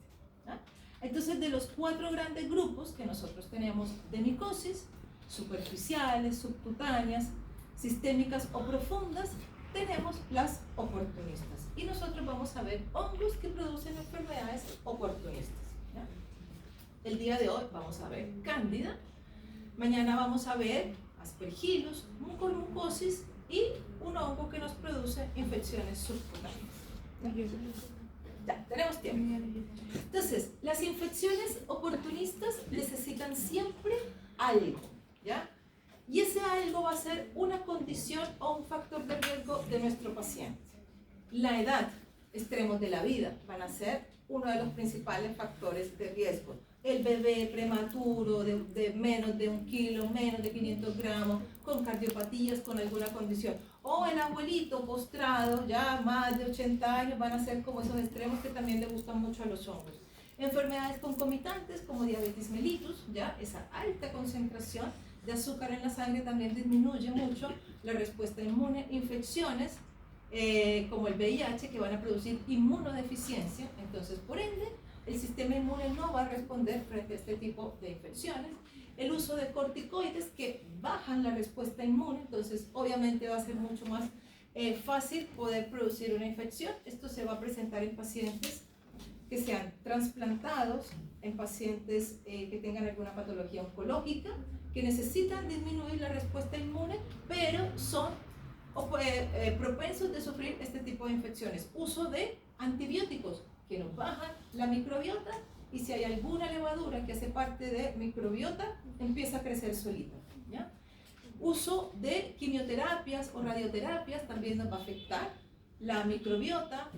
¿ya? Entonces, de los 4 grandes grupos que nosotros tenemos de micosis, superficiales, subcutáneas, sistémicas o profundas, tenemos las oportunistas. Y nosotros vamos a ver hongos que producen enfermedades oportunistas, ¿ya? El día de hoy vamos a ver cándida, mañana vamos a ver aspergillus, mucormucosis y un hongo que nos produce infecciones subcutáneas, ¿ya? Ya, tenemos tiempo. Entonces, las infecciones oportunistas necesitan siempre algo, ¿ya? Y ese algo va a ser una condición o un factor de riesgo de nuestro paciente. La edad, extremos de la vida, van a ser uno de los principales factores de riesgo. El bebé prematuro de menos de 1 kilo, menos de 500 gramos, con cardiopatías, con alguna condición. O el abuelito postrado, ya más de 80 años, van a ser como esos extremos que también le gustan mucho a los hongos. Enfermedades concomitantes como diabetes mellitus, ya esa alta concentración de azúcar en la sangre también disminuye mucho la respuesta inmune. Infecciones como el VIH, que van a producir inmunodeficiencia, entonces por ende el sistema inmune no va a responder frente a este tipo de infecciones. El uso de corticoides que bajan la respuesta inmune, entonces obviamente va a ser mucho más fácil poder producir una infección. Esto se va a presentar en pacientes que sean trasplantados, en pacientes que tengan alguna patología oncológica, que necesitan disminuir la respuesta inmune, pero son propensos de sufrir este tipo de infecciones. Uso de antibióticos que nos bajan la microbiota, y si hay alguna levadura que hace parte de microbiota, empieza a crecer solita, ¿ya? Uso de quimioterapias o radioterapias también nos va a afectar la microbiota,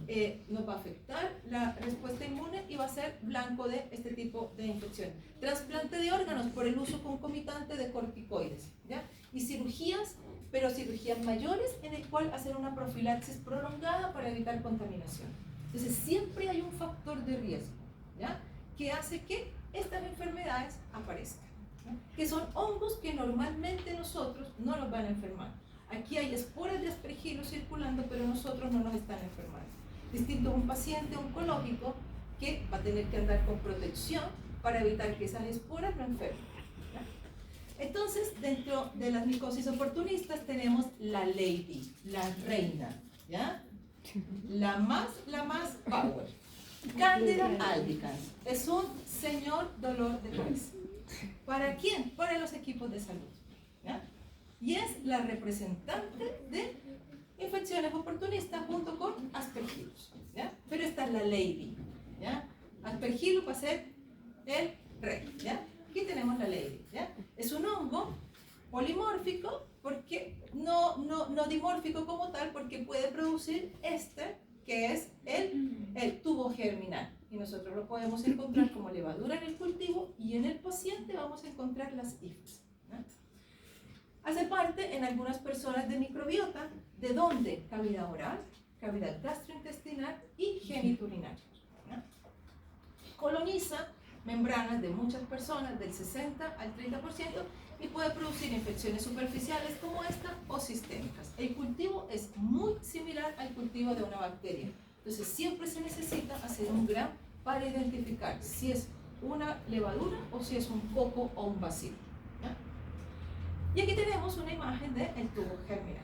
nos va a afectar la respuesta inmune y va a ser blanco de este tipo de infecciones. Trasplante de órganos por el uso concomitante de corticoides, ¿ya? Y cirugías, pero cirugías mayores, en el cual hacer una profilaxis prolongada para evitar contaminación. Entonces siempre hay un factor de riesgo, ¿ya?, que hace que estas enfermedades aparezcan, ¿no?, que son hongos que normalmente nosotros no nos van a enfermar. Aquí hay esporas de aspergillus circulando, pero nosotros no nos están enfermando. Distinto a un paciente oncológico que va a tener que andar con protección para evitar que esas esporas lo enfermen, ¿ya? Entonces, dentro de las micosis oportunistas tenemos la lady, la reina, ¿ya? La más power. Candida albicans es un señor dolor de cabeza. ¿Para quién? Para los equipos de salud, ¿ya? Y es la representante de infecciones oportunistas junto con aspergillus, ¿ya? Pero esta es la lady, ¿ya? Aspergillus va a ser el rey, ¿ya? Aquí tenemos la lady, ¿ya? Es un hongo polimórfico, porque no dimórfico como tal, porque puede producir que es el tubo germinal, y nosotros lo podemos encontrar como levadura en el cultivo, y en el paciente vamos a encontrar las hifas, ¿no? Hace parte en algunas personas de microbiota, de donde cavidad oral, cavidad gastrointestinal y genitourinario, ¿no? Coloniza membranas de muchas personas, del 60 al 30%, y puede producir infecciones superficiales como esta o sistémicas. El cultivo es muy similar al cultivo de una bacteria, entonces siempre se necesita hacer un gram para identificar si es una levadura o si es un coco o un bacilo, ¿ya? Y aquí tenemos una imagen del tubo germinal.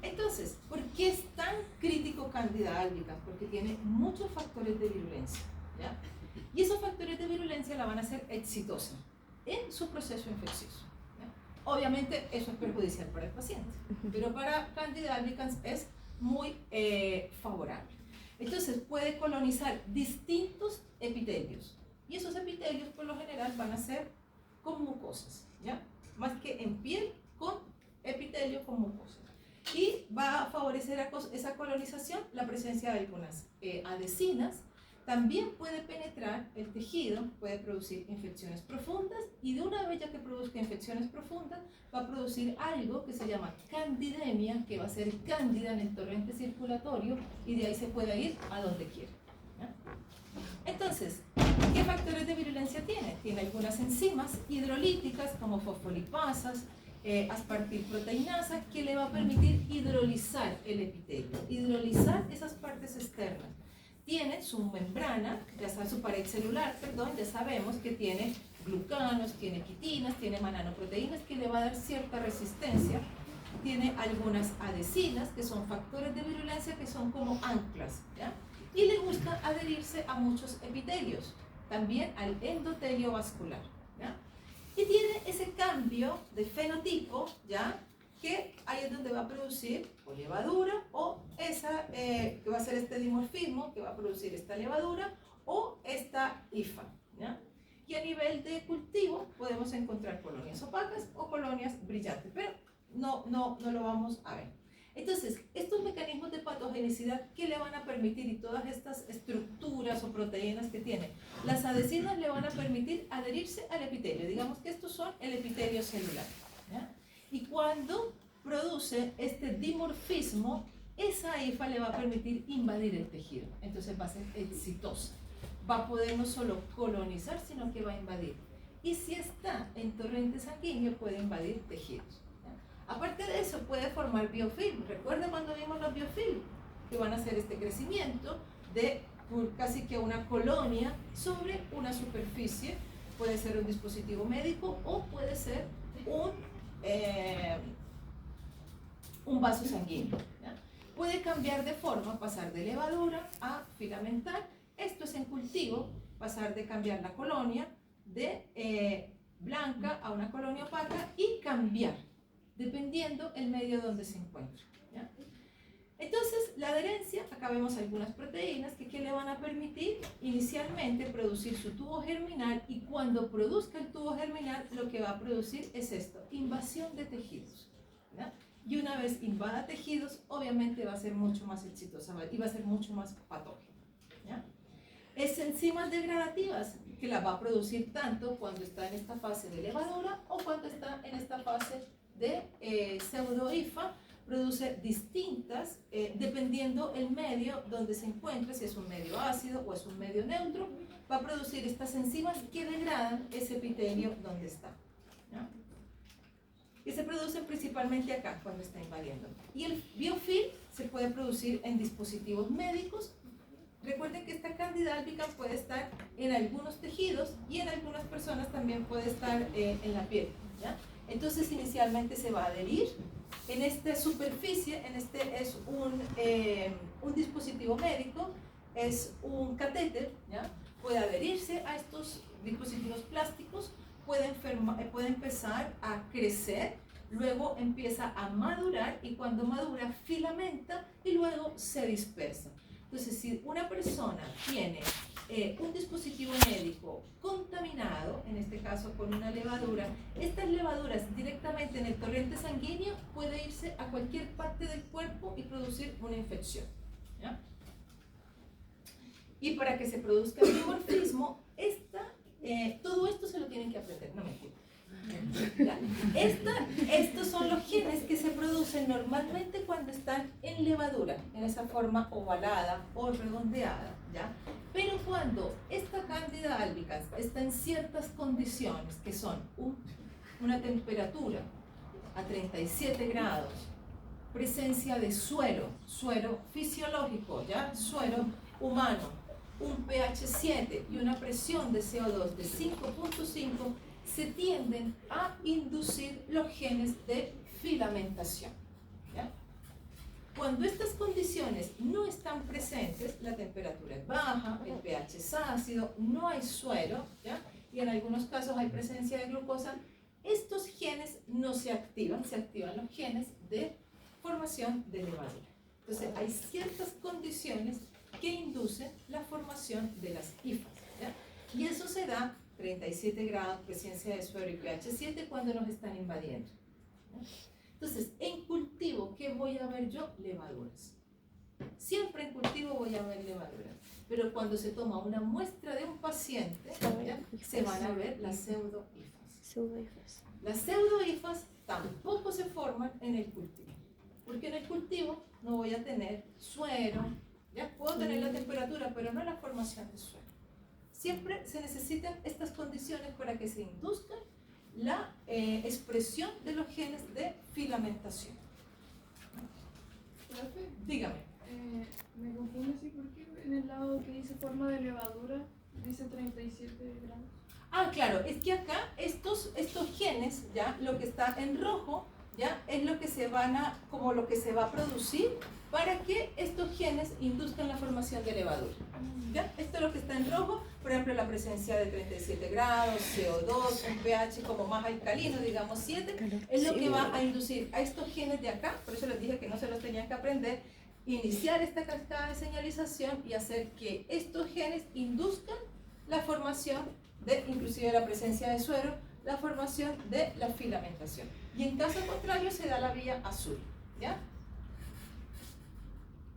Entonces, ¿por qué es tan crítico Candida albicans? Porque tiene muchos factores de virulencia, ¿ya? Y esos factores de virulencia la van a hacer exitosa en su proceso infeccioso, ¿ya? Obviamente eso es perjudicial para el paciente, pero para Candida albicans es muy favorable. Entonces puede colonizar distintos epitelios, y esos epitelios por lo general van a ser con mucosas, ¿ya? Más que en piel, con epitelio con mucosas. Y va a favorecer esa colonización la presencia de algunas adhesinas. También puede penetrar el tejido, puede producir infecciones profundas, y de una vez ya que produzca infecciones profundas, va a producir algo que se llama candidemia, que va a ser cándida en el torrente circulatorio, y de ahí se puede ir a donde quiera, ¿ya? Entonces, ¿qué factores de virulencia tiene? Tiene algunas enzimas hidrolíticas como fosfolipasas, aspartilproteinasa, que le va a permitir hidrolizar el epitelio, hidrolizar esas partes externas. Tiene su membrana, ya sea su pared celular, perdón, ya sabemos que tiene glucanos, tiene quitinas, tiene mananoproteínas, que le va a dar cierta resistencia. Tiene algunas adhesinas, que son factores de virulencia, que son como anclas, ¿ya? Y le gusta adherirse a muchos epitelios, también al endotelio vascular, ¿ya? Y tiene ese cambio de fenotipo, ¿ya?, que ahí es donde va a producir o levadura, o esa que va a ser este dimorfismo, que va a producir esta levadura o esta hifa, ¿ya? Y a nivel de cultivo podemos encontrar colonias opacas o colonias brillantes, pero no lo vamos a ver. Entonces, estos mecanismos de patogenicidad que le van a permitir, y todas estas estructuras o proteínas que tiene, las adhesinas le van a permitir adherirse al epitelio. Digamos que estos son el epitelio celular, ¿ya? Y cuando produce este dimorfismo, esa hifa le va a permitir invadir el tejido. Entonces va a ser exitosa. Va a poder no solo colonizar, sino que va a invadir. Y si está en torrente sanguíneo, puede invadir tejidos, ¿ya? Aparte de eso, puede formar biofilm. ¿Recuerdan cuando vimos los biofilm? Que van a hacer este crecimiento de casi que una colonia sobre una superficie. Puede ser un dispositivo médico o puede ser un vaso sanguíneo, ¿ya? Puede cambiar de forma, pasar de levadura a filamentar. Esto es en cultivo, pasar de cambiar la colonia de blanca a una colonia opaca y cambiar, dependiendo el medio donde se encuentra, ¿ya? Entonces, la adherencia, acá vemos algunas proteínas que le van a permitir inicialmente producir su tubo germinal, y cuando produzca el tubo germinal, lo que va a producir es esto, invasión de tejidos, ¿ya? Y una vez invada tejidos, obviamente va a ser mucho más exitosa y va a ser mucho más patógena, ¿ya? Es enzimas degradativas que las va a producir tanto cuando está en esta fase de levadura o cuando está en esta fase de pseudo-IFA. Produce distintas, dependiendo el medio donde se encuentre, si es un medio ácido o es un medio neutro, va a producir estas enzimas que degradan ese epitelio donde está, ¿no? Y se producen principalmente acá, cuando está invadiendo. Y el biofilm se puede producir en dispositivos médicos. Recuerden que esta Candida albicans puede estar en algunos tejidos y en algunas personas también puede estar en la piel, ¿ya? Entonces inicialmente se va a adherir en esta superficie. Este es un dispositivo médico, es un catéter, ¿ya? Puede adherirse a estos dispositivos plásticos, puede empezar a crecer, luego empieza a madurar y cuando madura filamenta y luego se dispersa. Entonces, si una persona tiene un dispositivo médico contaminado, en este caso con una levadura, estas levaduras directamente en el torrente sanguíneo puede irse a cualquier parte del cuerpo y producir una infección, ¿ya? Y para que se produzca el dimorfismo, todo esto se lo tienen que aprender, no mentira. Estos son los genes que se producen normalmente cuando están en levadura, en esa forma ovalada o redondeada, ¿ya? Pero cuando esta Candida albicans está en ciertas condiciones, que son una temperatura a 37 grados, presencia de suero fisiológico, ¿ya? Suero humano, un pH 7 y una presión de CO2 de 5.5, se tienden a inducir los genes de filamentación, ¿ya? Cuando estas condiciones no están presentes, la temperatura es baja, el pH es ácido, no hay suero, ¿ya? Y en algunos casos hay presencia de glucosa, estos genes no se activan, se activan los genes de formación de levadura. Entonces hay ciertas condiciones que inducen la formación de las hifas, ¿ya? Y eso se da 37 grados, presencia de suero y pH 7 cuando nos están invadiendo, ¿no? Entonces, en cultivo, ¿qué voy a ver yo? Levaduras. Siempre en cultivo voy a ver levaduras. Pero cuando se toma una muestra de un paciente, ¿ya? Se van a ver las pseudo-hifas. Las pseudo-hifas tampoco se forman en el cultivo. Porque en el cultivo no voy a tener suero, ¿ya? Puedo tener la temperatura, pero no la formación de suero. Siempre se necesitan estas condiciones para que se induzca la expresión de los genes de filamentación. ¿Profe? Dígame. Me confunde así porque en el lado que dice forma de levadura dice 37 grados. Ah, claro, es que acá estos genes, ya, lo que está en rojo, ya, es lo que se va a producir para que estos genes induzcan la formación de levadura. ¿Ya? Esto es lo que está en rojo, por ejemplo, la presencia de 37 grados, CO2, un pH como más alcalino, digamos 7, es lo que va a inducir a estos genes de acá, por eso les dije que no se los tenían que aprender, iniciar esta cascada de señalización y hacer que estos genes induzcan la formación de, inclusive la presencia de suero, la formación de la filamentación. Y en caso contrario se da la vía azul, ¿ya?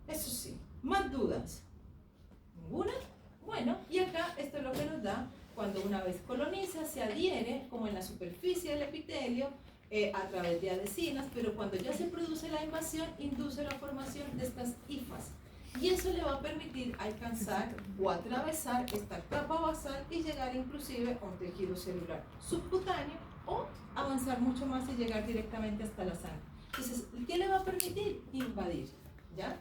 Eso sí, más dudas. ¿Ninguna? Bueno, y acá esto es lo que nos da cuando una vez coloniza, se adhiere como en la superficie del epitelio a través de adhesinas, pero cuando ya se produce la invasión, induce la formación de estas hifas. Y eso le va a permitir alcanzar o atravesar esta capa basal y llegar inclusive a un tejido celular subcutáneo o avanzar mucho más y llegar directamente hasta la sangre. Entonces, ¿qué le va a permitir? Invadir, ¿ya?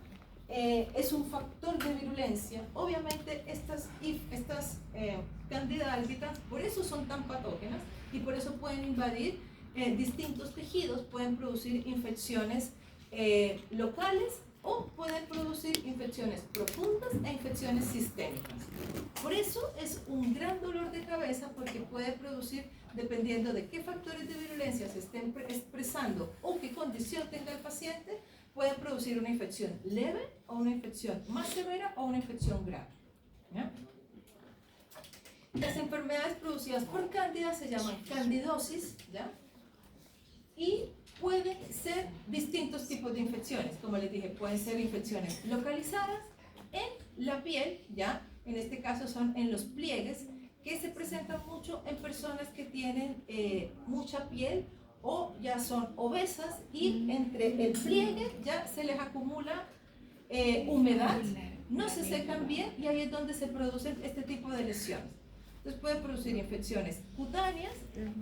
Es un factor de virulencia. Obviamente estas Candida albicans por eso son tan patógenas y por eso pueden invadir distintos tejidos, pueden producir infecciones locales o pueden producir infecciones profundas e infecciones sistémicas. Por eso es un gran dolor de cabeza, porque puede producir, dependiendo de qué factores de virulencia se estén expresando o qué condición tenga el paciente, puede producir una infección leve o una infección más severa o una infección grave. ¿Ya? Las enfermedades producidas por cándida se llaman candidosis, ¿ya? Y pueden ser distintos tipos de infecciones. Como les dije, pueden ser infecciones localizadas en la piel, ¿ya? En este caso son en los pliegues, que se presentan mucho en personas que tienen mucha piel o ya son obesas, y entre el pliegue ya se les acumula humedad, no se secan bien, y ahí es donde se producen este tipo de lesiones. Entonces pueden producir infecciones cutáneas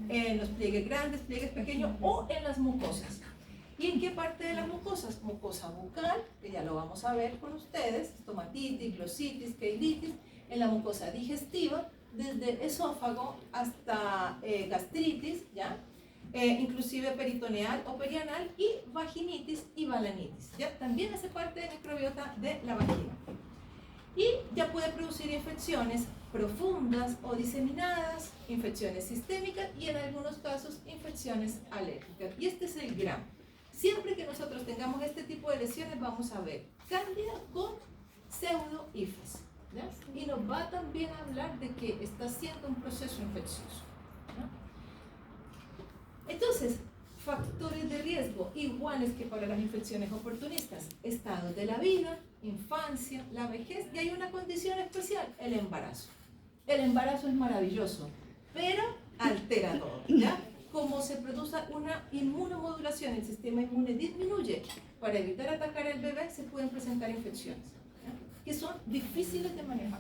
en los pliegues grandes, pliegues pequeños o en las mucosas. ¿Y en qué parte de las mucosas? Mucosa bucal, que ya lo vamos a ver con ustedes, estomatitis, glositis, queilitis, en la mucosa digestiva, desde esófago hasta gastritis, ¿ya? Inclusive peritoneal o perianal, y vaginitis y balanitis, ¿ya? También hace parte de microbiota de la vagina. Y ya puede producir infecciones profundas o diseminadas, infecciones sistémicas y en algunos casos infecciones alérgicas. Y este es el gran. Siempre que nosotros tengamos este tipo de lesiones vamos a ver cándida con pseudo-ifes, ¿ya? Y nos va también a hablar de que está siendo un proceso infeccioso, ¿no? Entonces, factores de riesgo iguales que para las infecciones oportunistas: estados de la vida, infancia, la vejez, y hay una condición especial, el embarazo. El embarazo es maravilloso, pero altera todo, ¿ya? Como se produce una inmunomodulación, el sistema inmune disminuye, para evitar atacar al bebé se pueden presentar infecciones, ¿ya? Que son difíciles de manejar.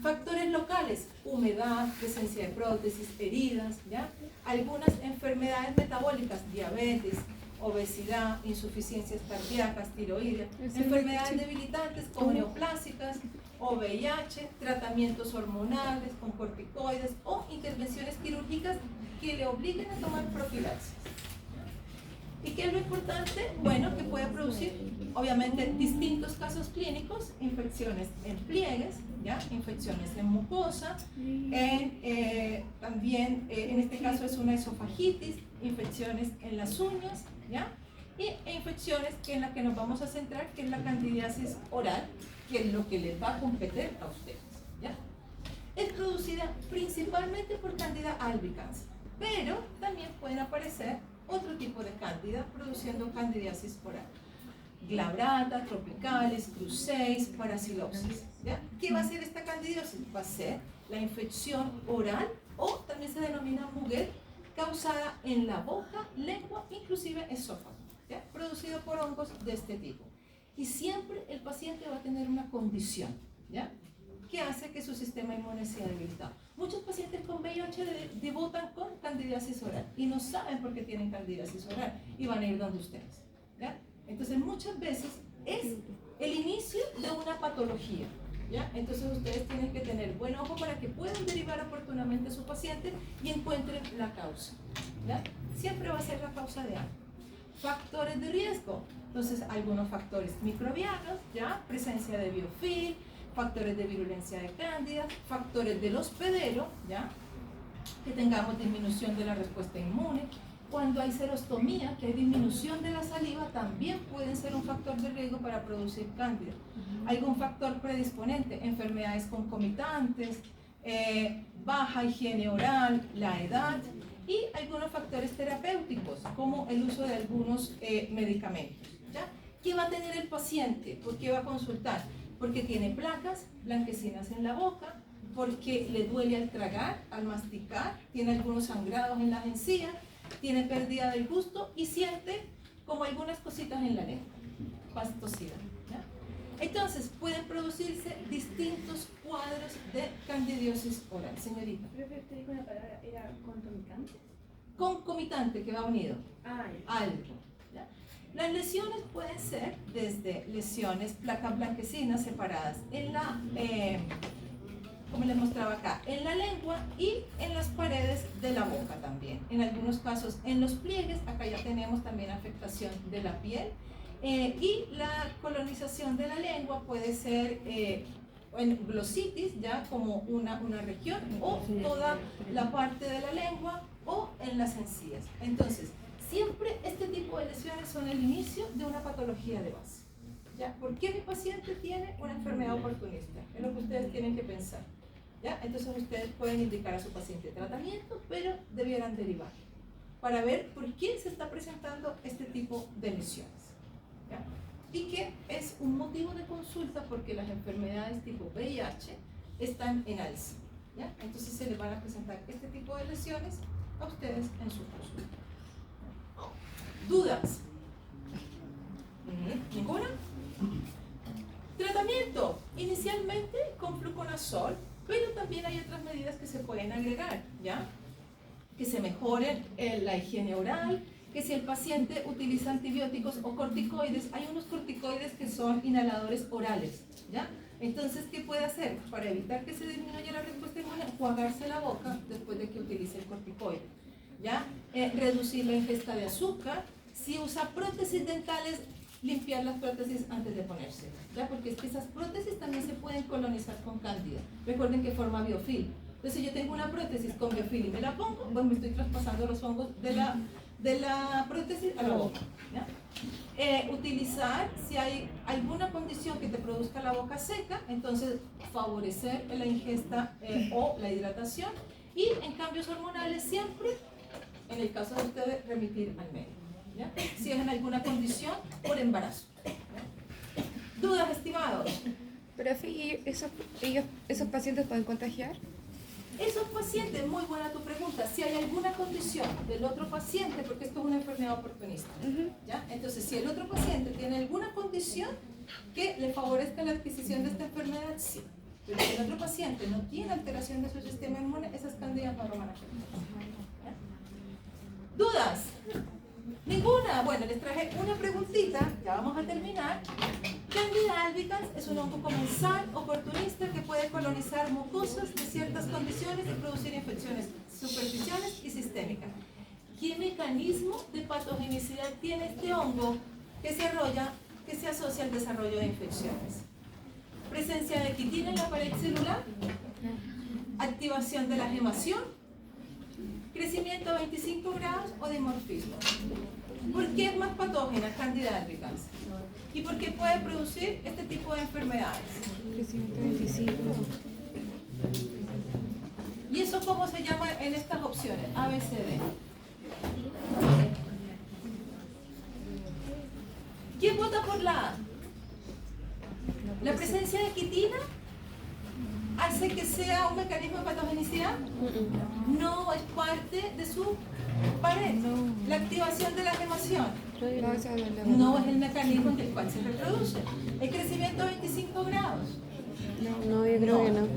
Factores locales: humedad, presencia de prótesis, heridas, ¿ya? Algunas enfermedades metabólicas, diabetes, obesidad, insuficiencias cardíacas, tiroides, enfermedades debilitantes como neoplásicas o VIH, tratamientos hormonales con corticoides o intervenciones quirúrgicas que le obliguen a tomar profilaxis. ¿Y qué es lo importante? Bueno, que puede producir obviamente distintos casos clínicos: infecciones en pliegues, ¿ya? Infecciones en mucosa, también en este caso es una esofagitis, infecciones en las uñas, ¿ya? Y infecciones en las que nos vamos a centrar, que es la candidiasis oral, que es lo que les va a competir a ustedes, ¿ya? Es producida principalmente por Candida albicans, pero también pueden aparecer otro tipo de cándida produciendo candidiasis oral: glabrata, tropicalis, cruceis, paracilopsis, ¿ya? ¿Qué va a ser esta candidiasis? Va a ser la infección oral, o también se denomina muguet, causada en la boca, lengua, inclusive esófago, ¿ya? Producido por hongos de este tipo. Y siempre el paciente va a tener una condición, ¿ya? Que hace que su sistema inmune sea debilitado. Muchos pacientes con VIH debutan con candidiasis oral y no saben por qué tienen candidiasis oral y van a ir donde ustedes, ¿ya? Entonces muchas veces es el inicio de una patología, ¿ya? Entonces ustedes tienen que tener buen ojo para que puedan derivar oportunamente a su paciente y encuentren la causa, ¿ya? Siempre va a ser la causa de algo. Factores de riesgo: entonces algunos factores microbianos, ¿ya? Presencia de biofilm, factores de virulencia de cándida, factores del hospedero, ¿ya? Que tengamos disminución de la respuesta inmune. Cuando hay serostomía, que hay disminución de la saliva, también pueden ser un factor de riesgo para producir cándida. Algún factor predisponente: enfermedades concomitantes, baja higiene oral, la edad, y algunos factores terapéuticos como el uso de algunos medicamentos, ¿ya? ¿Qué va a tener el paciente? ¿Por qué va a consultar? Porque tiene placas blanquecinas en la boca, porque le duele al tragar, al masticar, tiene algunos sangrados en las encías, tiene pérdida del gusto y siente como algunas cositas en la lengua, pastosidad, ¿ya? Entonces pueden producirse distintos cuadros de candidiosis oral. Señorita. Profe, usted dijo una palabra, ¿era concomitante? Concomitante, que va unido. Ya. Algo, ¿ya? Las lesiones pueden ser desde lesiones, placas blanquecinas separadas en la, como les mostraba acá, en la lengua y en las paredes de la boca también. En algunos casos en los pliegues, acá ya tenemos también afectación de la piel Y la colonización de la lengua puede ser en glositis, ya como una región, o toda la parte de la lengua, o en las encías. Entonces, siempre este tipo de lesiones son el inicio de una patología de base. ¿Ya? ¿Por qué mi paciente tiene una enfermedad oportunista? Es lo que ustedes tienen que pensar. ¿Ya? Entonces ustedes pueden indicar a su paciente tratamiento, pero debieran derivar para ver por qué se está presentando este tipo de lesiones. ¿Ya? Y que es un motivo de consulta porque las enfermedades tipo VIH están en alza. ¿Ya? Entonces se les van a presentar este tipo de lesiones a ustedes en su consulta. ¿Dudas? ¿Ninguna? Tratamiento, inicialmente con fluconazol, pero también hay otras medidas que se pueden agregar, ¿ya? Que se mejoren la higiene oral, que si el paciente utiliza antibióticos o corticoides, hay unos corticoides que son inhaladores orales, ¿ya? Entonces, ¿qué puede hacer? Para evitar que se disminuya la respuesta inmune, enjuagarse la boca después de que utilice el corticoide, ¿ya? Reducir la ingesta de azúcar, si usa prótesis dentales, limpiar las prótesis antes de ponerse, ¿ya? Porque es que esas prótesis también se pueden colonizar con cándida. Recuerden que forma biofilm. Entonces, si yo tengo una prótesis con biofilm y me la pongo, pues me estoy traspasando los hongos de la prótesis a la boca, ¿ya? Utilizar, si hay alguna condición que te produzca la boca seca, entonces favorecer la ingesta o la hidratación, y en cambios hormonales siempre, en el caso de ustedes, remitir al médico, ¿ya? Si es en alguna condición por embarazo, ¿ya? ¿Dudas, estimados? Profe, ¿y esos pacientes pueden contagiar? Esos pacientes, muy buena tu pregunta, si hay alguna condición del otro paciente, porque esto es una enfermedad oportunista, ¿ya? Entonces, si el otro paciente tiene alguna condición que le favorezca la adquisición de esta enfermedad, sí. Pero si el otro paciente no tiene alteración de su sistema inmune, esas cándidas no lo van a afectar, ¿ya? ¿Dudas? ¿Ninguna? Bueno, les traje una preguntita, ya vamos a terminar. Candida albicans es un hongo comensal oportunista que puede colonizar mucosas de ciertas condiciones y producir infecciones superficiales y sistémicas. ¿Qué mecanismo de patogenicidad tiene este hongo que se asocia al desarrollo de infecciones? Presencia de quitina en la pared celular, activación de la gemación, crecimiento a 25 grados o dimorfismo. ¿Por qué es más patógena Candida albicans? ¿Y por qué puede producir este tipo de enfermedades? Crecimiento 25. ¿Y eso cómo se llama en estas opciones? A, B, C, D. ¿Quién vota por la A? ¿La presencia de quitina hace que sea un mecanismo de patogenicidad? No, es parte de su pared. La activación de la gemación no es el mecanismo en el cual se reproduce. El crecimiento a 25 grados. No, yo creo que no.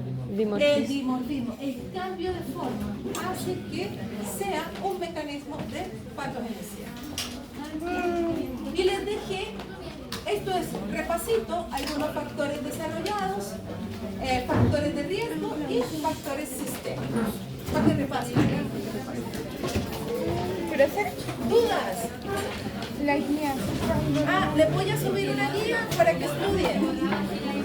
El dimorfismo, el cambio de forma, hace que sea un mecanismo de patogenicidad. Y les dejé, esto es repasito, algunos factores desarrollados, factores de riesgo y factores sistémicos. Para que repasen. Profe, ¿Dudas? la guía. Les voy a subir una guía para que estudien.